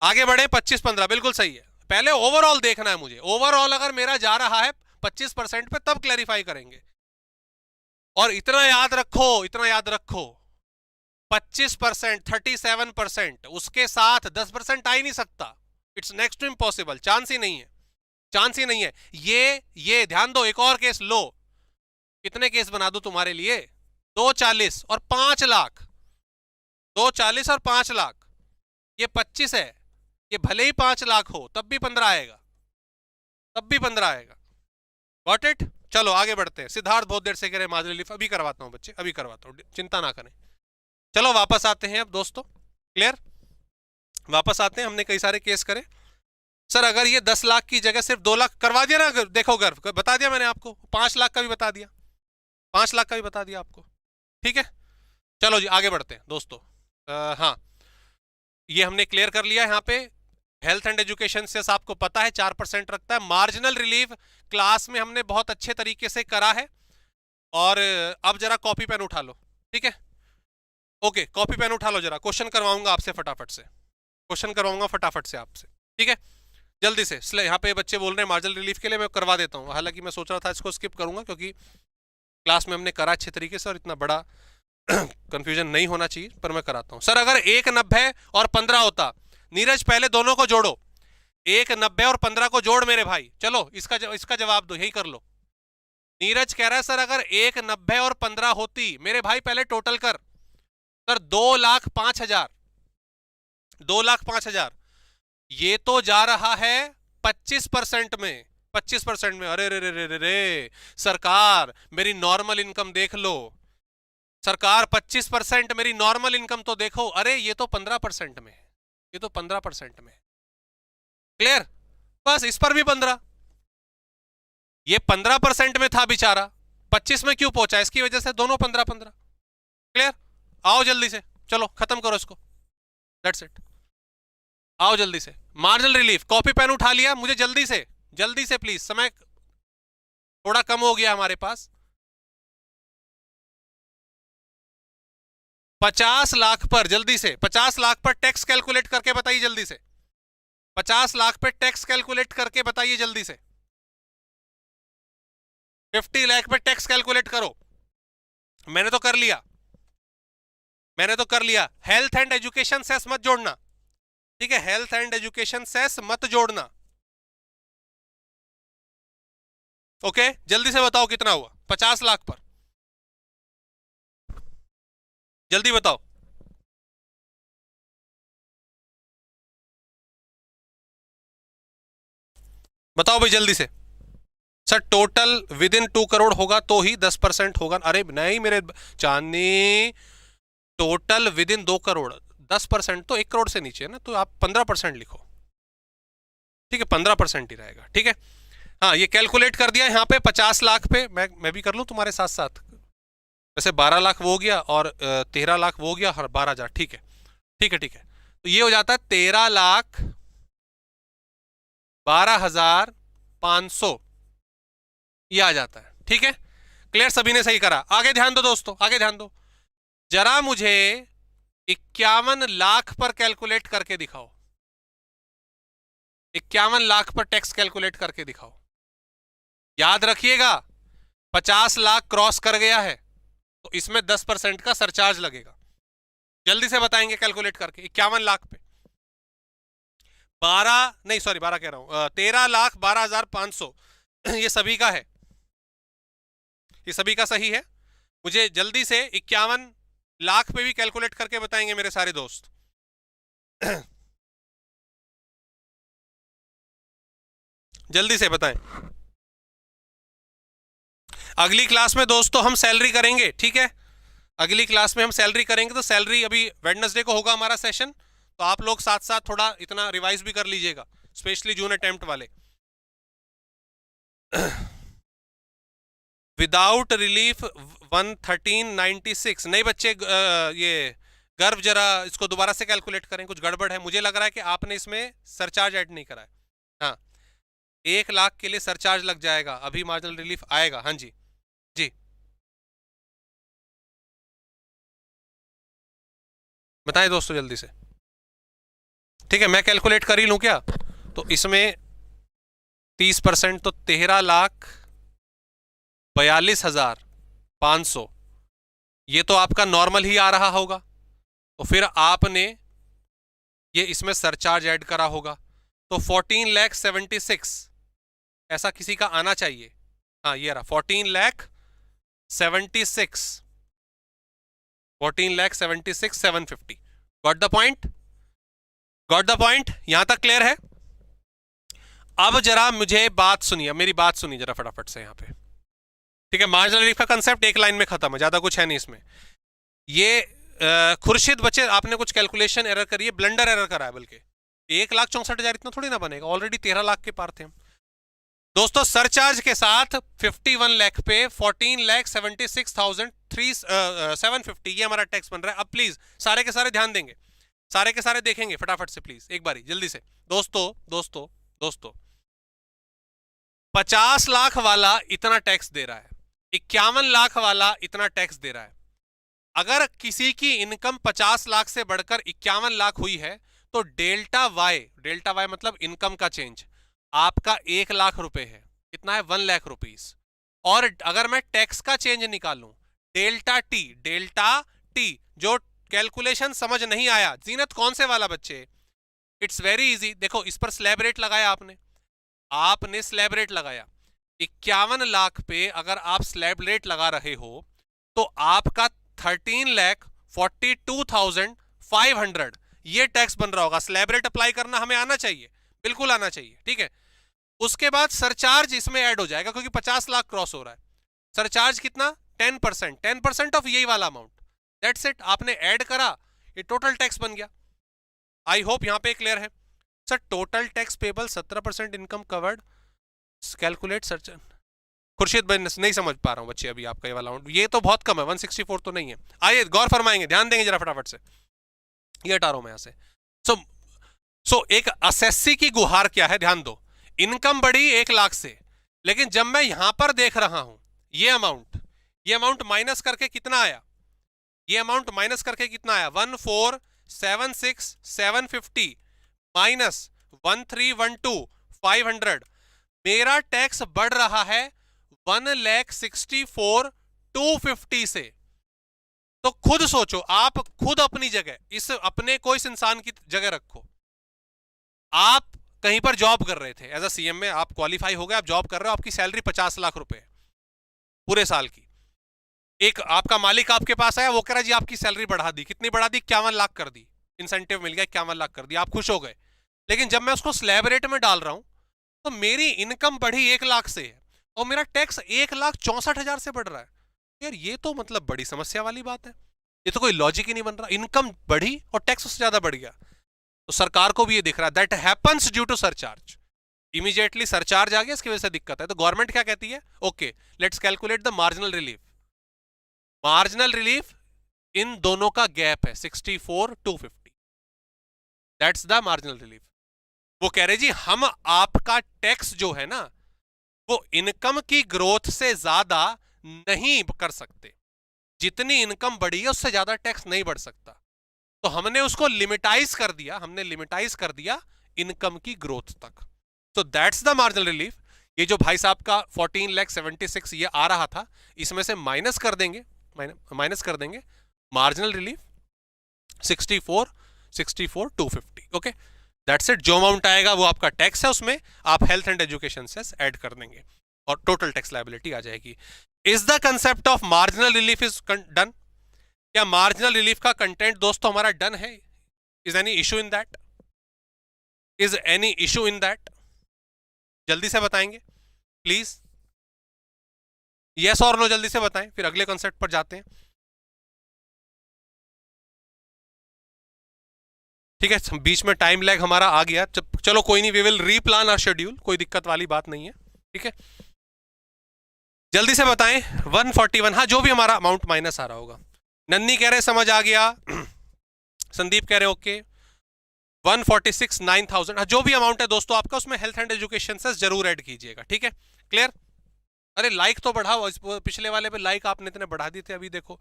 आगे बढ़े। 25-15 बिल्कुल सही है। पहले ओवरऑल देखना है मुझे, ओवरऑल अगर मेरा जा रहा है 25% पे तब क्लैरिफाई करेंगे। और इतना याद रखो, इतना याद रखो, 25%, 37%, उसके साथ 10% आ ही नहीं सकता। It's next to impossible, chance ही नहीं है, चांस ही नहीं है। ये ध्यान दो। एक और केस लो, कितने केस बना दो तुम्हारे लिए? 240 और 5 लाख, 240 और 5 लाख, ये 25 है। ये भले ही 5 लाख हो तब भी 15 आएगा, तब भी 15 आएगा। Got it? चलो आगे बढ़ते हैं। सिद्धार्थ बहुत देर से कह रहे मार्जिनल रिलीफ, अभी करवाता हूं बच्चे, अभी करवाता हूं, चिंता ना करें। चलो वापस आते हैं अब दोस्तों। क्लियर? वापस आते हैं। हमने कई सारे केस करे। सर अगर ये 10 लाख की जगह सिर्फ 2 लाख करवा दिया ना, देखो गर्व बता दिया मैंने आपको, 5 लाख का भी बता दिया, 5 लाख का भी बता दिया आपको, ठीक है? चलो जी आगे बढ़ते हैं दोस्तों। हाँ, ये हमने क्लियर कर लिया। यहाँ पे हेल्थ एंड एजुकेशन से आपको पता है 4% रखता है। मार्जिनल रिलीफ क्लास में हमने बहुत अच्छे तरीके से करा है। और अब जरा कॉपी पेन उठा लो, ठीक है? ओके, कॉपी पेन उठा लो जरा, क्वेश्चन करवाऊंगा आपसे फटाफट से, क्वेश्चन करवाऊंगा फटाफट से आपसे, ठीक है? जल्दी से। यहाँ पे बच्चे बोल रहे हैं मार्जिनल रिलीफ के लिए, मैं करवा देता हूँ। हालांकि मैं सोच रहा था इसको स्किप करूंगा क्योंकि क्लास में हमने करा अच्छे तरीके से और इतना बड़ा कंफ्यूजन नहीं होना चाहिए, पर मैं कराता हूं। सर अगर 190 और 15 होता, नीरज पहले दोनों को जोड़ो, 190 और 15 को जोड़ मेरे भाई। चलो इसका जवाब दो, यही कर लो। नीरज कह रहा है सर अगर 190 और 15 होती, मेरे भाई पहले टोटल कर। सर 2,05,000, 2,05,000, ये तो जा रहा है 25% में, 25% में। अरे रे रे रे रे रे, सरकार मेरी नॉर्मल इनकम देख लो, सरकार 25% मेरी नॉर्मल इनकम तो देखो। अरे ये तो 15% में, ये तो 15% में। क्लियर? बस इस पर भी 15, ये 15% में था बेचारा, 25 में क्यों पहुंचा? इसकी वजह से दोनों 15-15। क्लियर? आओ जल्दी से, चलो खत्म करो इसको, दैट्स इट। आओ जल्दी से, मार्जिनल रिलीफ, कॉपी पेन उठा लिया? मुझे जल्दी से प्लीज, समय थोड़ा कम हो गया हमारे पास। 50 लाख पर जल्दी से, 50 लाख पर टैक्स कैलकुलेट करके बताइए जल्दी से, 50 लाख पर टैक्स कैलकुलेट करके बताइए जल्दी से। 50 लाख पर टैक्स कैलकुलेट करो। मैंने तो कर लिया, मैंने तो कर लिया। हेल्थ एंड एजुकेशन सेस मत जोड़ना, ठीक है? हेल्थ एंड एजुकेशन सेस मत जोड़ना। ओके, जल्दी से बताओ कितना हुआ 50 लाख पर, जल्दी बताओ। बताओ भाई जल्दी से। Sir total with in 2 crore होगा तो ही 10% होगा। अरे नहीं मेरे चांदनी, टोटल विद इन 2 करोड़, 10% तो 1 करोड़ से नीचे है ना, तो आप 15% लिखो, ठीक है? 15% ही रहेगा, ठीक है? हाँ, ये कैलकुलेट कर दिया यहाँ पे 50 लाख पे। मैं भी कर लूँ तुम्हारे साथ साथ। वैसे 12 लाख वो हो गया और 13 लाख वो हो गया और 12,000, ठीक है, ठीक है, ठीक है। तो ये हो जाता है 13,12,500, ये आ जाता है, ठीक है? क्लियर? सभी ने सही करा। आगे ध्यान दो दोस्तों, आगे ध्यान दो जरा, मुझे 51 लाख पर कैलकुलेट करके दिखाओ, 51 लाख पर टैक्स कैलकुलेट करके दिखाओ। याद रखिएगा 50 लाख क्रॉस कर गया है तो इसमें 10% का सरचार्ज लगेगा। जल्दी से बताएंगे कैलकुलेट करके। 51 लाख पे 12 नहीं, सॉरी 12 कह रहा हूं, 13,12,500 ये सभी का है, ये सभी का सही है। मुझे जल्दी से 51 लाख पे भी कैलकुलेट करके बताएंगे मेरे सारे दोस्त। जल्दी से बताएं। अगली क्लास में दोस्तों हम सैलरी करेंगे, ठीक है? अगली क्लास में हम सैलरी करेंगे। तो सैलरी अभी वेडनेसडे को होगा हमारा सेशन, तो आप लोग साथ साथ थोड़ा इतना रिवाइज भी कर लीजिएगा, स्पेशली जून अटेम्प्ट वाले। विदाउट रिलीफ 11396 नहीं बच्चे, ये गर्भ जरा इसको दोबारा से कैलकुलेट करें, कुछ गड़बड़ है। मुझे लग रहा है कि आपने इसमें सरचार्ज ऐड नहीं करा है। हाँ, 1 लाख के लिए सरचार्ज लग जाएगा, अभी मार्जिनल रिलीफ आएगा। हाँ जी, जी बताएं दोस्तों जल्दी से, ठीक है? मैं कैलकुलेट कर ही लूं क्या? तो इसमें 30% तो 13,42,500, ये तो आपका नॉर्मल ही आ रहा होगा, तो फिर आपने ये इसमें सरचार्ज ऐड करा होगा, तो 14,76,000 ऐसा किसी का आना चाहिए। हाँ ये रहा 14,76,750। Got the point? Got the point? यहां तक क्लियर है? अब जरा मुझे बात सुनिए, मेरी बात सुनिए जरा फटाफट से यहाँ पे, ठीक है? मार्जिनल रिलीफ का कंसेप्ट एक लाइन में खत्म है, ज्यादा कुछ है नहीं इसमें। ये खुर्शीद बच्चे आपने कुछ कैलकुलेशन एरर करी है, ब्लंडर एरर करा है, बल्कि 1,64,000 इतना थोड़ी ना बनेगा, ऑलरेडी 13 लाख के पार थे हम दोस्तों। सरचार्ज के साथ 51 लाख पे 14,76,750 ये हमारा टैक्स बन रहा है। अब प्लीज सारे के सारे ध्यान देंगे, सारे के सारे देखेंगे फटाफट से प्लीज, एक बारी जल्दी से। दोस्तों दोस्तों दोस्तों 50 लाख वाला इतना टैक्स दे रहा है, 51 लाख वाला इतना टैक्स दे रहा है। अगर किसी की इनकम 50 लाख से बढ़कर 51 लाख हुई है तो डेल्टा वाई मतलब इनकम का चेंज आपका 1 लाख रुपए है। कितना है? 1 लाख रुपीस। और अगर मैं टैक्स का चेंज निकालूं डेल्टा टी, जो कैलकुलेशन समझ नहीं आया, जीनत कौन से वाला बच्चे? इट्स वेरी इजी, देखो इस पर स्लैब रेट लगाया आपने स्लैब रेट लगाया 51 लाख पे। अगर आप स्लैब रेट लगा रहे हो तो आपका 13,42,500 ये टैक्स बन रहा होगा। स्लैब रेट अप्लाई करना हमें आना चाहिए, बिल्कुल आना चाहिए, ठीक है। उसके बाद सरचार्ज इसमें ऐड हो जाएगा क्योंकि 50 लाख क्रॉस हो रहा है। सरचार्ज कितना? 10%, 10% ऑफ यही वाला अमाउंट। दैट्स इट, आपने ऐड करा, ये टोटल टैक्स बन गया। आई होप यहां पे क्लियर है। Sir total tax payable 17% income covered, calculate search. Khurshid भाई नहीं समझ पा रहा हूं बच्चे अभी आपका ये वाला अमाउंट, ये तो बहुत कम है, 164 तो नहीं है। आइए गौर फरमाएंगे, ध्यान देंगे जरा फटाफट से, ये हटा रहा हूं मैं यहां से। सो एक असेसी की गुहार क्या है, ध्यान दो। इनकम बढ़ी 1 लाख से, लेकिन जब मैं यहां पर देख रहा हूं ये अमाउंट माइनस करके कितना आया, ये अमाउंट माइनस करके कितना आया, 1476750 माइनस 1312,500, मेरा टैक्स बढ़ रहा है 1,64,250 से। तो खुद सोचो, आप खुद अपनी जगह, इस अपने को इस इंसान की जगह रखो। आप कहीं पर जॉब कर रहे थे एज अ सीएम में, आप क्वालिफाई हो गए, आप जॉब कर रहे हो, आपकी सैलरी 50 लाख रुपए पूरे साल की। एक आपका मालिक आपके पास आया, वो कह रहा जी आपकी सैलरी बढ़ा दी, कितनी बढ़ा दी, 51 लाख कर दी, इंसेंटिव मिल गया 51 लाख कर दी, आप खुश हो गए। लेकिन जब मैं उसको स्लैब रेट में डाल रहा हूं तो मेरी इनकम बढ़ी 1 लाख से और मेरा टैक्स 1,64,000 से बढ़ रहा है। यार ये तो मतलब बड़ी समस्या वाली बात है, ये तो कोई लॉजिक ही नहीं बन रहा। इनकम बढ़ी और टैक्स उससे ज्यादा बढ़ गया, तो सरकार को भी ये दिख रहा है that happens due to surcharge. Immediately surcharge आ गया, इसकी वजह से दिक्कत है। तो गवर्नमेंट क्या कहती है, okay let's calculate the marginal relief. Marginal relief in दोनों का गैप है 64,250, दैट्स द मार्जिनल रिलीफ। वो कह रहे जी हम आपका टैक्स जो है ना वो इनकम की ग्रोथ से ज्यादा नहीं कर सकते, जितनी इनकम बढ़ी है उससे ज्यादा टैक्स नहीं बढ़ सकता, तो हमने उसको लिमिटाइज कर दिया, इनकम की ग्रोथ तक। तो दैट्स द मार्जिनल रिलीफ। ये जो भाई साहब का 14,76,000 ये आ रहा था, इसमें से माइनस कर देंगे marginal relief 64,250, okay that's it. जो अमाउंट आएगा वो आपका टैक्स है, उसमें आप health and education cess add कर देंगे और टोटल टैक्स लायबिलिटी आ जाएगी। Is the concept of marginal relief is done? क्या मार्जिनल रिलीफ का कंटेंट दोस्तों हमारा डन है? Is any issue in that? जल्दी से बताएंगे प्लीज, यस और नो जल्दी से बताएं, फिर अगले कंसेप्ट पर जाते हैं। ठीक है, बीच में टाइम लैग हमारा आ गया, चलो कोई नहीं, we will replan our schedule, कोई दिक्कत वाली बात नहीं है, ठीक है। जल्दी से बताएं 141, हाँ जो भी हमारा अमाउंट माइनस आ रहा होगा। नन्नी कह रहे समझ आ गया, संदीप कह रहे ओके। 146 9,000, हाँ जो भी अमाउंट है दोस्तों आपका, उसमें हेल्थ एंड एजुकेशन से जरूर ऐड कीजिएगा, ठीक है, क्लियर। अरे लाइक तो बढ़ाओ, पिछले वाले पे लाइक आपने इतने बढ़ा दिए थे, अभी देखो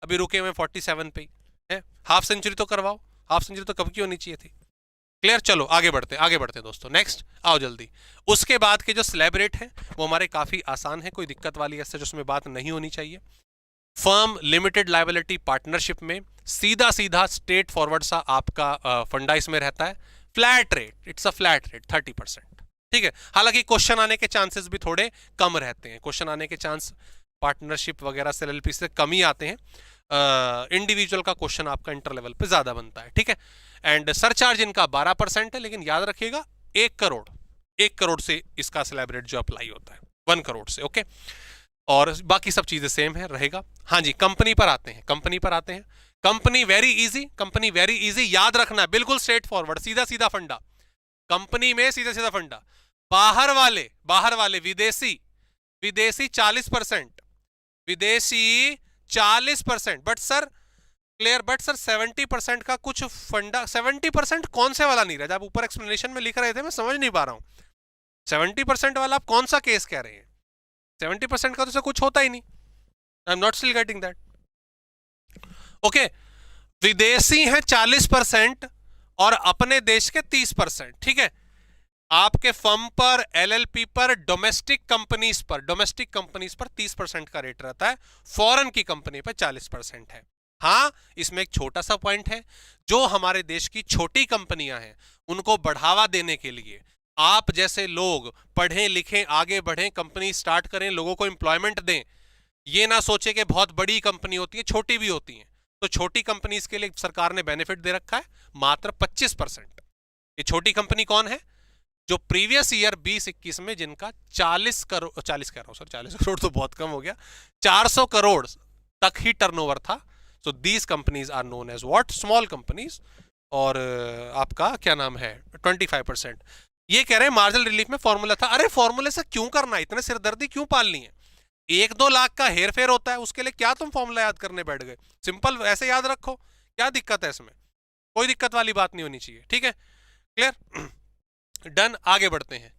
अभी रुके हुए 47 पे है। हाफ सेंचुरी तो करवाओ, हाफ सेंचुरी तो कब की होनी चाहिए थी, क्लियर। चलो आगे बढ़ते दोस्तों, नेक्स्ट आओ जल्दी। उसके बाद के जो स्लैब रेट है वो हमारे काफी आसान है, कोई दिक्कत वाली ऐसे उसमें बात नहीं होनी चाहिए। फर्म लिमिटेड लायबिलिटी पार्टनरशिप में सीधा स्ट्रेट फॉरवर्ड सा आपका फंडा इसमें रहता है, flat rate, it's a flat rate 30%, ठीक है। हालांकि क्वेश्चन आने के चांसेस भी थोड़े कम रहते हैं, क्वेश्चन आने के चांस पार्टनरशिप वगैरह से एलएलपी से कम ही आते हैं, इंडिविजुअल का क्वेश्चन आपका इंटर लेवल पे ज्यादा बनता है, ठीक है। एंड सरचार्ज इनका 12% है, लेकिन याद रखिएगा 1 करोड़ से इसका स्लैब रेट जो अप्लाई होता है 1 करोड़ से, ओके। और बाकी सब चीजें सेम है रहेगा। हाँ जी, कंपनी पर आते हैं। कंपनी वेरी इजी, याद रखना है, बिल्कुल स्ट्रेट फॉरवर्ड, सीधा फंडा। कंपनी में सीधा फंडा। बाहर वाले विदेशी 40%, विदेशी 40%, but sir clear, but sir 70% का कुछ फंडा, 70% कौन से वाला नहीं रहा, जब ऊपर एक्सप्लेनेशन में लिख रहे थे मैं समझ नहीं पा रहा हूं 70% वाला आप कौन सा केस कह रहे हैं, 70% का तो कुछ होता ही नहीं, I am not still getting that, okay. विदेशी है 40% और अपने देश के 30%, ठीक है। आपके फर्म पर, एलएलपी पर, डोमेस्टिक कंपनीज पर 30% का रेट रहता है, फॉरेन की कंपनी पर 40% है। हाँ, इसमें एक छोटा सा पॉइंट है, जो हमारे देश की छोटी कंपनियां हैं उनको बढ़ावा देने के लिए आप जैसे लोग पढ़ें लिखें, आगे बढ़ें, कंपनी स्टार्ट करें, लोगों को एम्प्लॉयमेंट दें। ये ना सोचे कि बहुत बड़ी कंपनी होती है, छोटी भी होती है, तो छोटी कंपनीज के लिए सरकार ने बेनिफिट दे रखा है मात्र 25%। ये छोटी कंपनी कौन है? जो प्रीवियस ईयर 20-21 में जिनका 40 करोड़ 40 कह रहा हूं सर, 40 करोड़ तो बहुत कम हो गया, 400 करोड़ तक ही टर्नओवर था। So these companies are known as what? Small companies. और आपका क्या नाम है 25%। ये कह रहे हैं मार्जिनल रिलीफ में फॉर्मूला था। अरे फॉर्मूले से क्यों करना, इतने सिरदर्दी क्यों पालनी है? 1-2 लाख का हेर फेर होता है, उसके लिए क्या तुम फॉर्मूला याद करने बैठ गए? सिंपल ऐसे याद रखो, क्या दिक्कत है इसमें? कोई दिक्कत वाली बात नहीं होनी चाहिए। ठीक है, क्लियर? डन, आगे बढ़ते हैं।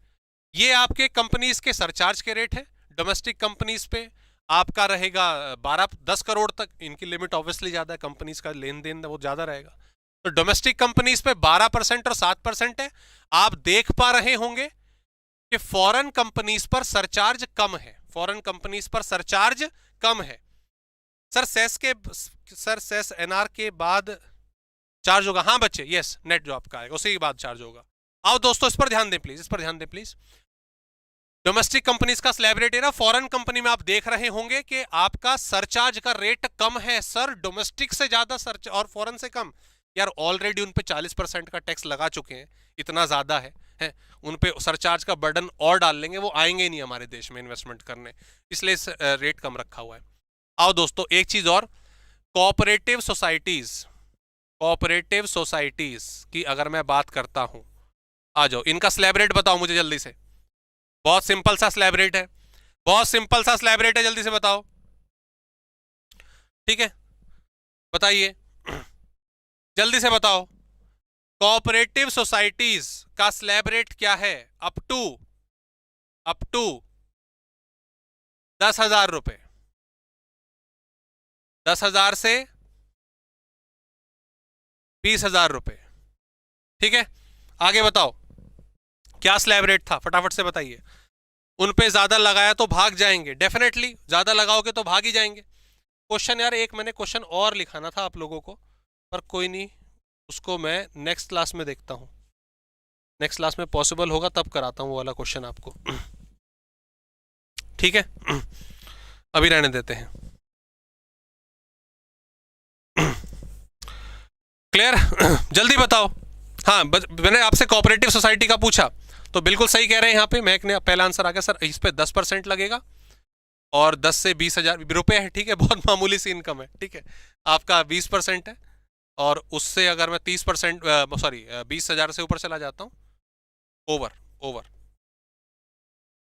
ये आपके कंपनीज के सरचार्ज के रेट है। डोमेस्टिक कंपनीज पे आपका रहेगा 12-10 करोड़ तक, इनकी लिमिट ऑब्वियसली ज्यादा है, कंपनीज का लेन देन वो ज्यादा रहेगा। तो डोमेस्टिक कंपनीज पे 12% और 7% है। आप देख पा रहे होंगे कि फॉरेन कंपनीज पर सरचार्ज कम है, फॉरेन कंपनीज पर सरचार्ज कम है। सर सेस एनआर के बाद चार्ज होगा? हाँ बच्चे, यस, नेट जो आपका आएगा उसी के बाद चार्ज होगा। आओ दोस्तों इस पर ध्यान दें प्लीज, इस पर ध्यान दें प्लीज। डोमेस्टिक कंपनीज का स्लैब रेट है ना, फॉरेन कंपनी में आप देख रहे होंगे कि आपका सरचार्ज का रेट कम है। सर डोमेस्टिक से ज्यादा सरचार्ज और फॉरेन से कम? यार ऑलरेडी उन पे 40% का टैक्स लगा चुके हैं, इतना ज्यादा है उन पे सरचार्ज का बर्डन और डाल लेंगे, वो आएंगे ही नहीं हमारे देश में इन्वेस्टमेंट करने, इसलिए रेट कम रखा हुआ है। आओ दोस्तों एक चीज और, कोऑपरेटिव सोसाइटीज की अगर मैं बात करता हूं, आ जाओ इनका स्लैब रेट बताओ मुझे जल्दी से। बहुत सिंपल सा स्लैब रेट है, बहुत सिंपल सा स्लैब रेट है, जल्दी से बताओ। ठीक है बताइए, जल्दी से बताओ। कोऑपरेटिव सोसाइटीज का स्लैब रेट क्या है? अप टू 10,000 रुपए, 10,000 से 20,000 रुपए। ठीक है आगे बताओ क्या स्लैब रेट था, फटाफट से बताइए। उन पे ज्यादा लगाया तो भाग जाएंगे, डेफिनेटली ज्यादा लगाओगे तो भाग ही जाएंगे। क्वेश्चन यार एक मैंने क्वेश्चन और लिखाना था आप लोगों को, पर कोई नहीं, उसको मैं नेक्स्ट क्लास में देखता हूं, नेक्स्ट क्लास में पॉसिबल होगा तब कराता हूं वो वाला क्वेश्चन आपको। ठीक है अभी रहने देते हैं। क्लियर? जल्दी बताओ। हाँ मैंने आपसे कोऑपरेटिव सोसाइटी का पूछा तो बिल्कुल सही कह रहे हैं यहाँ पे, मैं एक पहला आंसर आ गया सर, इस पे 10% लगेगा और 10 से 20,000 रुपए है। ठीक है बहुत मामूली सी इनकम है। ठीक है आपका 20% है और उससे अगर मैं 30% सॉरी 20,000 से ऊपर चला जाता हूँ ओवर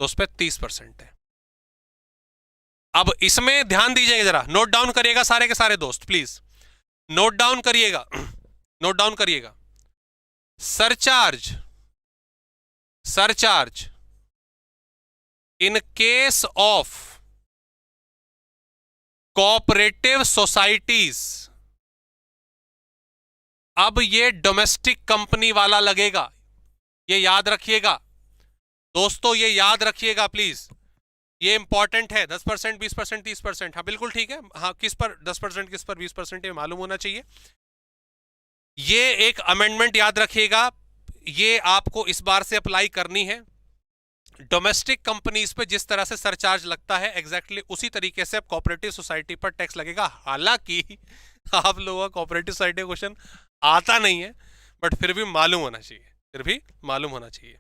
तो उस पर 30% है। अब इसमें ध्यान दीजिएगा, जरा नोट डाउन करिएगा सारे के सारे दोस्त प्लीज, नोट डाउन करिएगा, नोट डाउन करिएगा। Surcharge in case of cooperative societies, अब ये डोमेस्टिक कंपनी वाला लगेगा, ये याद रखिएगा दोस्तों, ये याद रखिएगा प्लीज, ये इंपॉर्टेंट है। 10%, 20%, 30%, हाँ बिल्कुल ठीक है, हाँ किस पर 10% किस पर 20% ये मालूम होना चाहिए। ये एक अमेंडमेंट याद रखिएगा, ये आपको इस बार से अप्लाई करनी है। डोमेस्टिक कंपनीज पे जिस तरह से सरचार्ज लगता है एग्जैक्टली उसी तरीके से अब कोऑपरेटिव सोसाइटी पर टैक्स लगेगा। हालांकि आप लोगों का कोऑपरेटिव सोसाइटी का क्वेश्चन आता नहीं है बट फिर भी मालूम होना चाहिए, फिर भी मालूम होना चाहिए।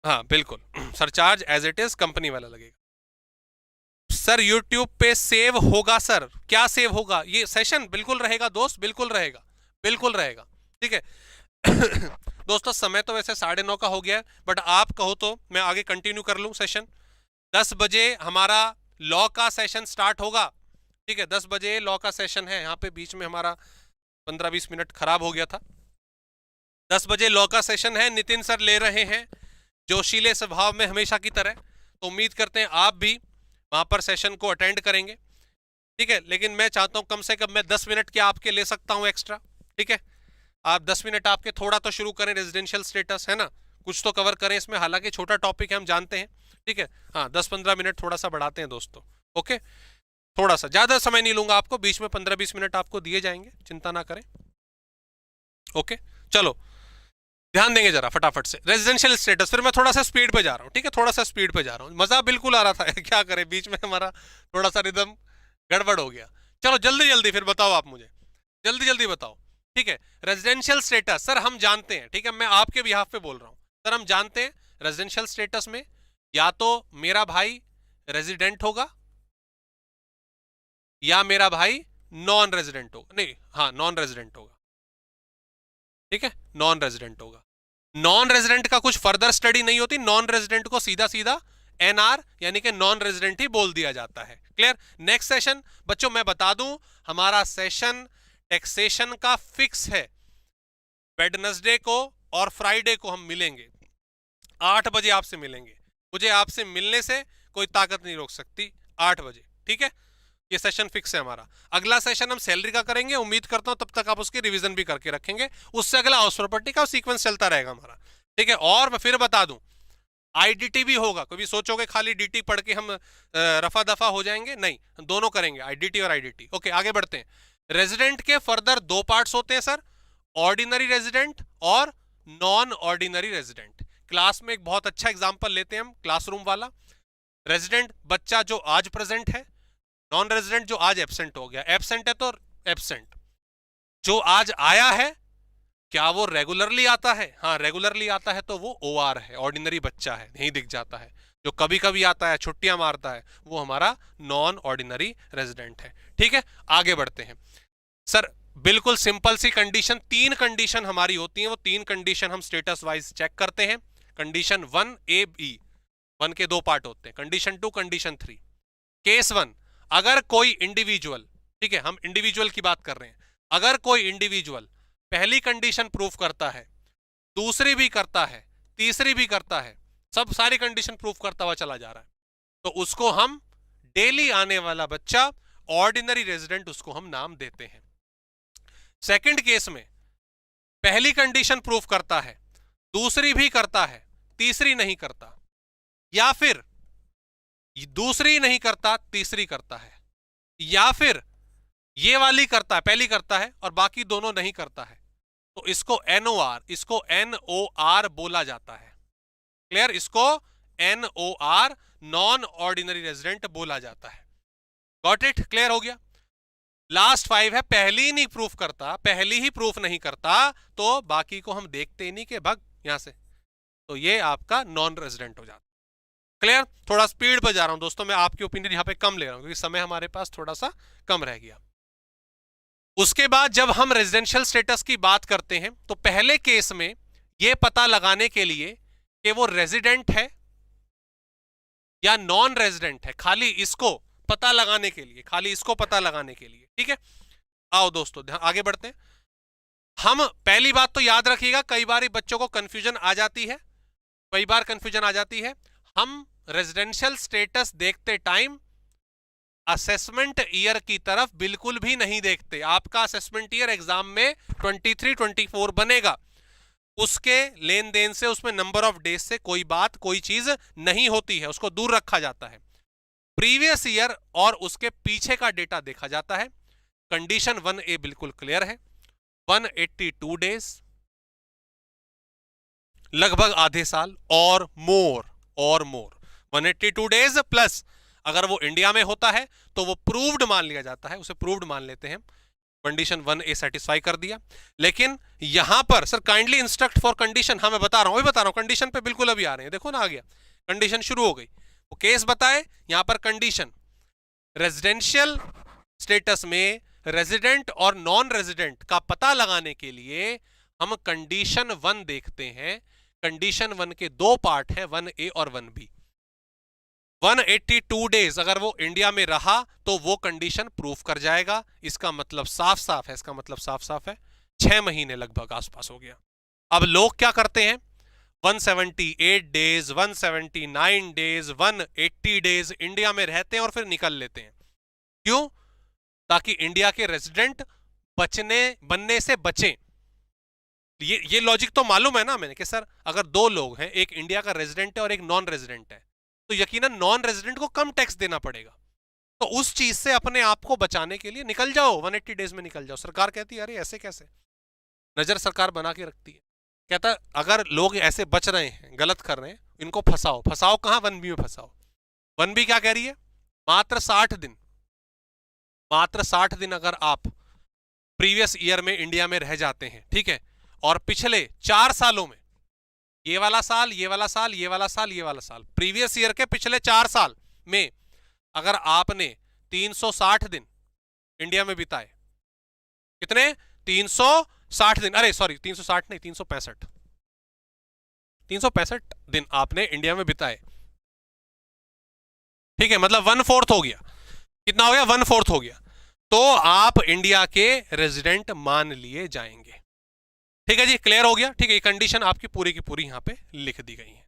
हाँ बिल्कुल surcharge as it is company वाला लगेगा। सर यूट्यूब पे सेव होगा? सर क्या सेव होगा? ये सेशन बिल्कुल रहेगा दोस्त, बिल्कुल रहेगा, बिल्कुल रहेगा। ठीक है दोस्तों समय तो वैसे 9:30 का हो गया है बट आप कहो तो मैं आगे कंटिन्यू कर लूं सेशन। 10 बजे हमारा लॉ का सेशन स्टार्ट होगा। ठीक है 10 बजे लॉ का सेशन है, यहाँ पे बीच में हमारा 15-20 मिनट खराब हो गया था। 10 बजे लॉ का सेशन है, नितिन सर ले रहे हैं जोशीले स्वभाव में हमेशा की तरह, तो उम्मीद करते हैं आप भी वहां पर सेशन को अटेंड करेंगे। ठीक है लेकिन मैं चाहता हूं कम से कम मैं 10 मिनट के आपके ले सकता हूं एक्स्ट्रा। ठीक है आप 10 मिनट आपके थोड़ा तो शुरू करें, रेजिडेंशियल स्टेटस है ना, कुछ तो कवर करें इसमें, हालांकि छोटा टॉपिक है हम जानते हैं। ठीक है हाँ 10-15 मिनट थोड़ा सा बढ़ाते हैं दोस्तों। ओके थोड़ा सा, ज्यादा समय नहीं लूंगा आपको, बीच में 15-20 मिनट आपको दिए जाएंगे, चिंता ना करें। ओके चलो ध्यान देंगे जरा फटाफट से रेजिडेंशियल स्टेटस, फिर मैं थोड़ा सा स्पीड पे जा रहा हूँ। ठीक है थोड़ा सा स्पीड पे जा रहा हूँ, मजा बिल्कुल आ रहा था क्या करें बीच में हमारा थोड़ा सा रिदम गड़बड़ हो गया। चलो जल्दी जल्दी फिर बताओ आप मुझे, जल्दी जल्दी बताओ। ठीक है, रेजिडेंशियल स्टेटस सर हम जानते हैं, ठीक है, मैं आपके बिहाफ पे बोल रहा हूं सर, हम जानते हैं रेजिडेंशियल स्टेटस में या तो मेरा भाई रेजिडेंट होगा या मेरा भाई नॉन रेजिडेंट होगा, नहीं हाँ नॉन रेजिडेंट होगा, ठीक है, नॉन रेजिडेंट होगा। नॉन रेजिडेंट का कुछ फर्दर स्टडी नहीं होती, नॉन रेजिडेंट को सीधा सीधा एनआर यानी कि नॉन रेजिडेंट ही बोल दिया जाता है। क्लियर। नेक्स्ट सेशन बच्चों मैं बता दूं, हमारा सेशन टैक्सेशन का फिक्स है, वेडनेसडे को और फ्राइडे को हम मिलेंगे, 8 बजे आपसे मिलेंगे, मुझे आपसे मिलने से कोई ताकत नहीं रोक सकती, 8 बजे, ठीक है, ये सेशन फिक्स है हमारा। अगला सेशन हम सैलरी का करेंगे, उम्मीद करता हूं तब तक आप उसकी रिवीजन भी करके रखेंगे, उससे अगला हाउस प्रॉपर्टी का सीक्वेंस चलता रहेगा हमारा, ठीक है। और मैं फिर बता दूं आईडीटी भी होगा, कभी सोचोगे खाली डीटी पढ़ के हम रफा दफा हो जाएंगे, नहीं, दोनों करेंगे, आईडीटी और आईडीटी। ओके आगे बढ़ते हैं। रेजिडेंट के फर्दर 2 पार्ट्स होते हैं सर, ऑर्डिनरी रेजिडेंट और नॉन ऑर्डिनरी रेजिडेंट। क्लास में एक बहुत अच्छा एग्जांपल लेते हैं हम, क्लासरूम वाला। रेजिडेंट बच्चा जो आज प्रेजेंट है, नॉन रेजिडेंट जो आज एब्सेंट हो गया, एब्सेंट है तो एब्सेंट, जो आज आया है क्या वो रेगुलरली आता है, हाँ रेगुलरली आता है तो वो ओआर है, ऑर्डिनरी बच्चा है, नहीं दिख जाता है। जो कभी कभी आता है छुट्टियां मारता है वो हमारा नॉन ऑर्डिनरी रेजिडेंट है, ठीक है। आगे बढ़ते हैं सर, बिल्कुल सिंपल सी कंडीशन, 3 कंडीशन हमारी होती हैं, वो 3 कंडीशन हम स्टेटस वाइज चेक करते हैं। कंडीशन 1 ए बी, 1 के 2 पार्ट होते हैं, कंडीशन 2 कंडीशन 3। केस 1, अगर कोई इंडिविजुअल, ठीक है हम इंडिविजुअल की बात कर रहे हैं, अगर कोई इंडिविजुअल पहली कंडीशन प्रूफ करता है, दूसरी भी करता है, तीसरी भी करता है, सब सारी कंडीशन प्रूफ करता हुआ चला जा रहा है, तो उसको हम डेली आने वाला बच्चा ऑर्डिनरी रेजिडेंट उसको हम नाम देते हैं। सेकंड केस में पहली कंडीशन प्रूफ करता है, दूसरी भी करता है, तीसरी नहीं करता, या फिर दूसरी नहीं करता तीसरी करता है, या फिर ये वाली करता है पहली करता है और बाकी दोनों नहीं करता है, तो इसको एनओआर, इसको एनओआर बोला जाता है। क्लियर, इसको एनओआर नॉन ऑर्डिनरी रेजिडेंट बोला जाता है। गॉट इट, क्लियर हो गया। लास्ट 5 है, पहली ही नहीं प्रूफ करता, पहली ही प्रूफ नहीं करता तो बाकी को हम देखते ही नहीं कि भाग यहां से, तो ये आपका नॉन रेजिडेंट हो जाता है। क्लियर, थोड़ा स्पीड पर जा रहा हूं दोस्तों, मैं आपकी ओपिनियन यहां पे कम ले रहा हूं क्योंकि समय हमारे पास थोड़ा सा कम रह गया। उसके बाद जब हम रेजिडेंशियल स्टेटस की बात करते हैं तो पहले केस में यह पता लगाने के लिए कि वो रेजिडेंट है या नॉन रेजिडेंट है, खाली इसको पता लगाने के लिए, खाली इसको पता लगाने के लिए, ठीक है। आओ दोस्तों आगे बढ़ते हैं। हम पहली बात तो याद रखिएगा, कई बार बच्चों को कंफ्यूजन आ जाती है, कई बार कंफ्यूजन आ जाती है, हम रेजिडेंशियल स्टेटस देखते टाइम असेसमेंट ईयर की तरफ बिल्कुल भी नहीं देखते। आपका असेसमेंट ईयर एग्जाम में 23-24 बनेगा, उसके लेन देन से, उसमें नंबर ऑफ डेज से कोई बात, कोई चीज नहीं होती है, उसको दूर रखा जाता है। प्रीवियस ईयर और उसके पीछे का डेटा देखा जाता है। कंडीशन 1A बिल्कुल क्लियर है, 182 डेज, लगभग आधे साल और मोर 182 डेज प्लस अगर वो इंडिया में होता है तो वो प्रूव्ड मान लिया जाता है, उसे प्रूव्ड मान लेते हैं। कंडीशन 1A सेटिस्फाई कर दिया। लेकिन यहां पर sir kindly instruct for condition, हाँ मैं बता रहा हूं, अभी बता रहा हूं, कंडीशन पे बिल्कुल अभी आ रहे हैं, देखो ना आ गया, कंडीशन शुरू हो गई, वो केस बताए, यहां पर कंडीशन। रेजिडेंशियल स्टेटस में रेजिडेंट और नॉन रेजिडेंट का पता लगाने के लिए हम कंडीशन 1 देखते हैं। कंडीशन 1 के 2 पार्ट हैं, 1A और 1B। 182 डेज अगर वो इंडिया में रहा तो वो कंडीशन प्रूफ कर जाएगा, इसका मतलब साफ साफ है, इसका मतलब साफ साफ है 6 महीने लगभग आसपास हो गया। अब लोग क्या करते हैं, 178 डेज, 179 डेज, 180 डेज इंडिया में रहते हैं और फिर निकल लेते हैं। क्यों? ताकि इंडिया के रेजिडेंट बनने से बचें। ये लॉजिक तो मालूम है ना मैंने कि सर अगर 2 लोग हैं, एक इंडिया का रेजिडेंट है और एक नॉन रेजिडेंट है, तो यकीनन नॉन रेजिडेंट को कम टैक्स देना पड़ेगा, तो उस चीज से अपने आप को बचाने के लिए निकल जाओ, 180 डेज में निकल जाओ। सरकार कहती है अरे ऐसे कैसे, नजर सरकार बना के रखती है, कहता अगर लोग ऐसे बच रहे हैं, गलत कर रहे हैं, इनको फंसाओ। फंसाओ कहां? 1B में फंसाओ। 1B क्या कह रही है? मात्र 60 दिन, मात्र 60 दिन अगर आप प्रीवियस ईयर में इंडिया में रह जाते हैं, ठीक है, और पिछले 4 सालों में, ये वाला साल, ये वाला साल, ये वाला साल, ये वाला साल, प्रीवियस ईयर के पिछले 4 साल में अगर आपने 360 दिन इंडिया में बिताए, कितने, 360 दिन, अरे सॉरी 360 नहीं, 365 दिन आपने इंडिया में बिताए, ठीक है, मतलब 1/4 हो गया, कितना हो गया, 1/4 हो गया, तो आप इंडिया के रेजिडेंट मान लिए जाएंगे। ठीक है जी, क्लियर हो गया, ठीक है, ये कंडीशन आपकी पूरी की पूरी यहां पे लिख दी गई है।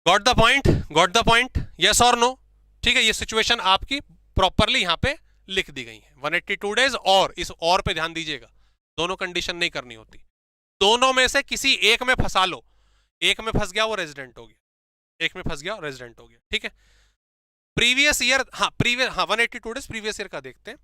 Got the point, got the point, yes और नो, ठीक है, ये सिचुएशन आपकी प्रॉपरली यहां पे लिख दी गई है। 182 डेज, और इस और पे ध्यान दीजिएगा, दोनों कंडीशन नहीं करनी होती, दोनों में से किसी एक में फंसा लो, एक में फंस गया वो रेजिडेंट हो गया, एक में फंस गया रेजिडेंट हो गया, ठीक है। प्रीवियस ईयर, हाँ प्रीवियस, हाँ 182 डेज प्रीवियस ईयर का देखते हैं,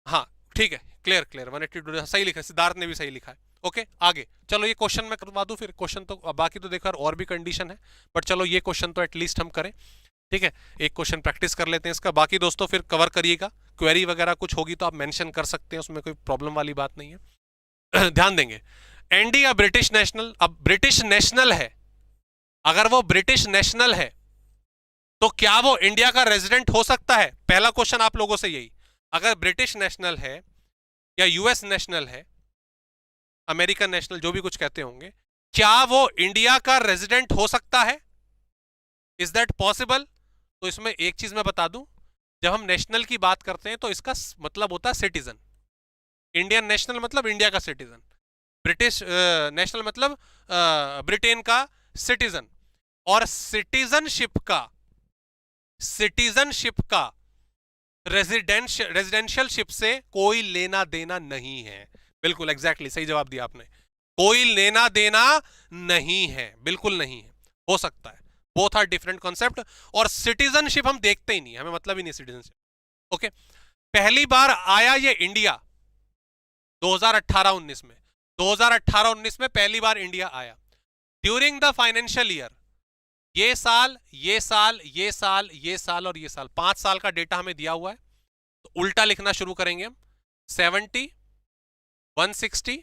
हाँ ठीक है, क्लियर क्लियर, 182 डेज सही लिखा है, सिद्धार्थ ने भी सही लिखा है। ओके आगे चलो, ये क्वेश्चन मैं करवा दूं फिर, क्वेश्चन तो बाकी तो देखो और भी कंडीशन है, बट चलो ये क्वेश्चन तो एटलीस्ट हम करें, ठीक है, एक क्वेश्चन प्रैक्टिस कर लेते हैं इसका, बाकी दोस्तों फिर कवर करिएगा, क्वेरी वगैरह कुछ होगी तो आप मेंशन कर सकते हैं, उसमें कोई प्रॉब्लम वाली बात नहीं है। ध्यान देंगे, एंडी या ब्रिटिश नेशनल, अब ब्रिटिश नेशनल है, अगर वो ब्रिटिश नेशनल है तो क्या वो इंडिया का रेजिडेंट हो सकता है? पहला क्वेश्चन आप लोगों से यही, अगर ब्रिटिश नेशनल है या यूएस नेशनल है, अमेरिकन नेशनल, जो भी कुछ कहते होंगे, क्या वो इंडिया का रेजिडेंट हो सकता है? Is that possible? तो इसमें एक चीज मैं बता दूं, जब हम नेशनल की बात करते हैं तो इसका मतलब होता है सिटीजन, इंडियन नेशनल मतलब इंडिया का सिटीजन, ब्रिटिश नेशनल मतलब ब्रिटेन का सिटीजन, और सिटीजनशिप का रेजिडेंशियल शिप से कोई लेना देना नहीं है। बिल्कुल एग्जैक्टली सही जवाब दिया आपने, कोई लेना देना नहीं है, बिल्कुल नहीं है, हो सकता है, बोथ आर डिफरेंट कॉन्सेप्ट, और सिटीजनशिप हम देखते ही नहीं, हमें मतलब ही नहीं सिटीजनशिप। ओके, पहली बार आया ये इंडिया 2018-19 में, 2018-19 में पहली बार इंडिया आया, ड्यूरिंग द फाइनेंशियल ईयर, ये साल, ये साल, ये साल, ये साल और ये साल, 5 साल का डेटा हमें दिया हुआ है, तो उल्टा लिखना शुरू करेंगे हम, 70, 160,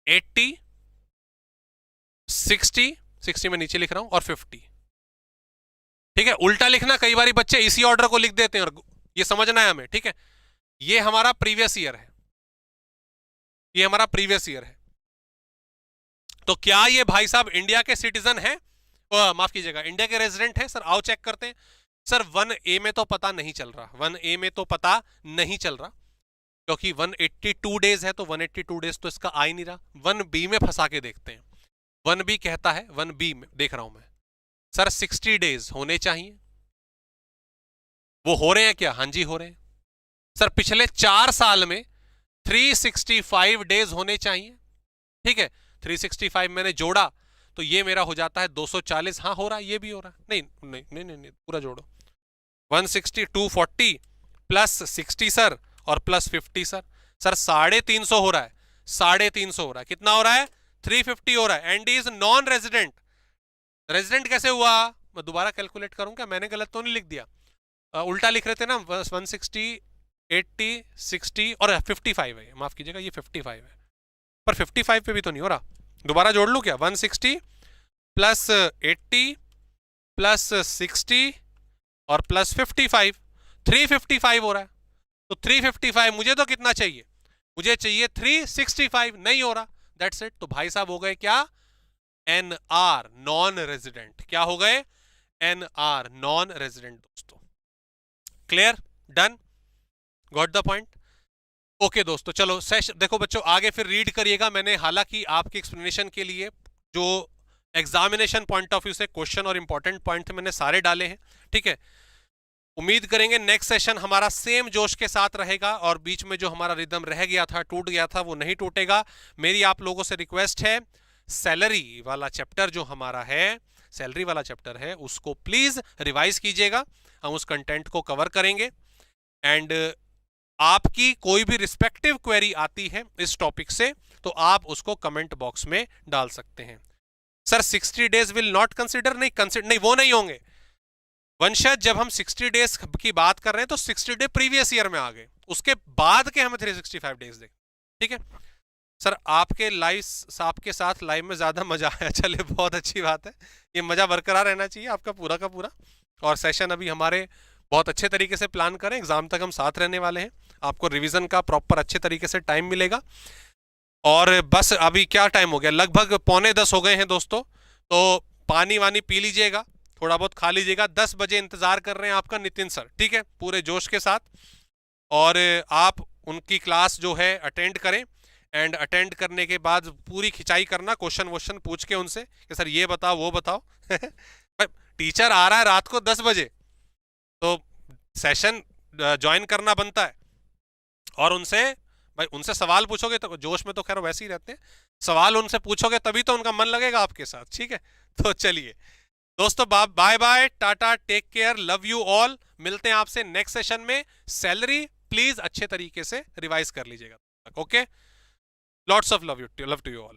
80, 60 में नीचे लिख रहा हूं, और 50, ठीक है, उल्टा लिखना, कई बार बच्चे इसी ऑर्डर को लिख देते हैं और ये समझना है हमें, ठीक है। ये हमारा प्रीवियस ईयर है, ये हमारा प्रीवियस ईयर है, तो क्या ये भाई साहब इंडिया के सिटीजन हैं, माफ कीजिएगा इंडिया के रेजिडेंट हैं? सर आओ चेक करते हैं। सर 1A में तो पता नहीं चल रहा, 1A में तो पता नहीं चल रहा, क्योंकि 182 डेज है, तो 182 डेज तो इसका आ ही नहीं रहा। 1B में फंसा के देखते हैं, 1B कहता है, 1B में देख रहा हूं मैं, सर 60 डेज होने चाहिए, वो हो रहे हैं क्या? हाँ जी हो रहे हैं। सर पिछले 4 साल में 365 डेज होने चाहिए, ठीक है, 365 मैंने जोड़ा तो ये मेरा हो जाता है 240, हाँ हो रहा है, ये भी हो रहा है, नहीं नहीं नहीं नहीं, नहीं पूरा जोड़ो, 160, 240 प्लस 60 सर, और प्लस 50 सर, सर 350 हो रहा है, 350 हो रहा है, कितना हो रहा है? 350 हो रहा है, and is non resident. Resident कैसे हुआ? मैं दोबारा कैलकुलेट करूं क्या? मैंने गलत तो नहीं लिख दिया, उल्टा लिख रहे थे ना, 160, 80, 60 और 55 है, माफ कीजिएगा ये 55 है, पर 55 पे भी तो नहीं हो रहा, दोबारा जोड़ लूं क्या? 160 प्लस 80 प्लस 60 और प्लस 55, 355 हो रहा है, तो 355 मुझे तो कितना चाहिए? मुझे चाहिए 365, नहीं हो रहा, दैट्स इट। तो भाई साहब हो गए क्या? NR, non resident. क्या हो गए? NR, नॉन रेजिडेंट दोस्तों। Clear? Done? Got the point? Okay दोस्तों, चलो सेशन देखो बच्चों, आगे फिर रीड करिएगा। मैंने हालांकि आपकी एक्सप्लेनेशन के लिए जो एग्जामिनेशन पॉइंट ऑफ व्यू से क्वेश्चन और इंपॉर्टेंट पॉइंट मैंने सारे डाले हैं, ठीक है। उम्मीद करेंगे नेक्स्ट सेशन हमारा सेम जोश के साथ रहेगा, और बीच में जो हमारा रिदम रह गया था, टूट गया था, वो नहीं टूटेगा। मेरी आप लोगों से रिक्वेस्ट है, सैलरी वाला चैप्टर जो हमारा है, सैलरी वाला चैप्टर है, उसको प्लीज रिवाइज कीजिएगा, हम उस कंटेंट को कवर करेंगे। एंड आपकी कोई भी रिस्पेक्टिव क्वेरी आती है इस टॉपिक से तो आप उसको कमेंट बॉक्स में डाल सकते हैं। Sir 60 days will not consider, नहीं कंसिडर नहीं, वो नहीं होंगे, वंशज जब हम 60 डेज की बात कर रहे हैं तो 60 डे प्रीवियस ईयर में आ गए, उसके बाद के हमें 365 डेज दें। ठीक है सर, आपके साथ लाइव में ज्यादा मजा आया, चले बहुत अच्छी बात है, ये मजा बरकरार रहना चाहिए आपका पूरा का पूरा। और सेशन अभी हमारे बहुत अच्छे तरीके से प्लान करें, एग्जाम तक हम साथ रहने वाले हैं, आपको रिवीजन का प्रॉपर अच्छे तरीके से टाइम मिलेगा। और बस अभी क्या टाइम हो गया, लगभग 9:45 हो गए हैं दोस्तों, तो पानी वानी पी लीजिएगा, थोड़ा बहुत खा लीजिएगा। 10 बजे इंतजार कर रहे हैं आपका नितिन सर, ठीक है, पूरे जोश के साथ। और आप उनकी क्लास जो है अटेंड करें, एंड अटेंड करने के बाद पूरी खिंचाई करना, क्वेश्चन वोश्चन पूछ के उनसे कि सर ये बताओ वो बताओ टीचर आ रहा है रात को 10 बजे, तो सेशन ज्वाइन करना बनता है। और उनसे भाई उनसे सवाल पूछोगे तो जोश में तो खैर वैसे ही रहते हैं, सवाल उनसे पूछोगे तभी तो उनका मन लगेगा आपके साथ। ठीक है, तो चलिए दोस्तों, bye bye, tata, take care, love you all. मिलते हैं आपसे नेक्स्ट सेशन में। सैलरी प्लीज अच्छे तरीके से रिवाइज कर लीजिएगा। Okay, lots of love to you all.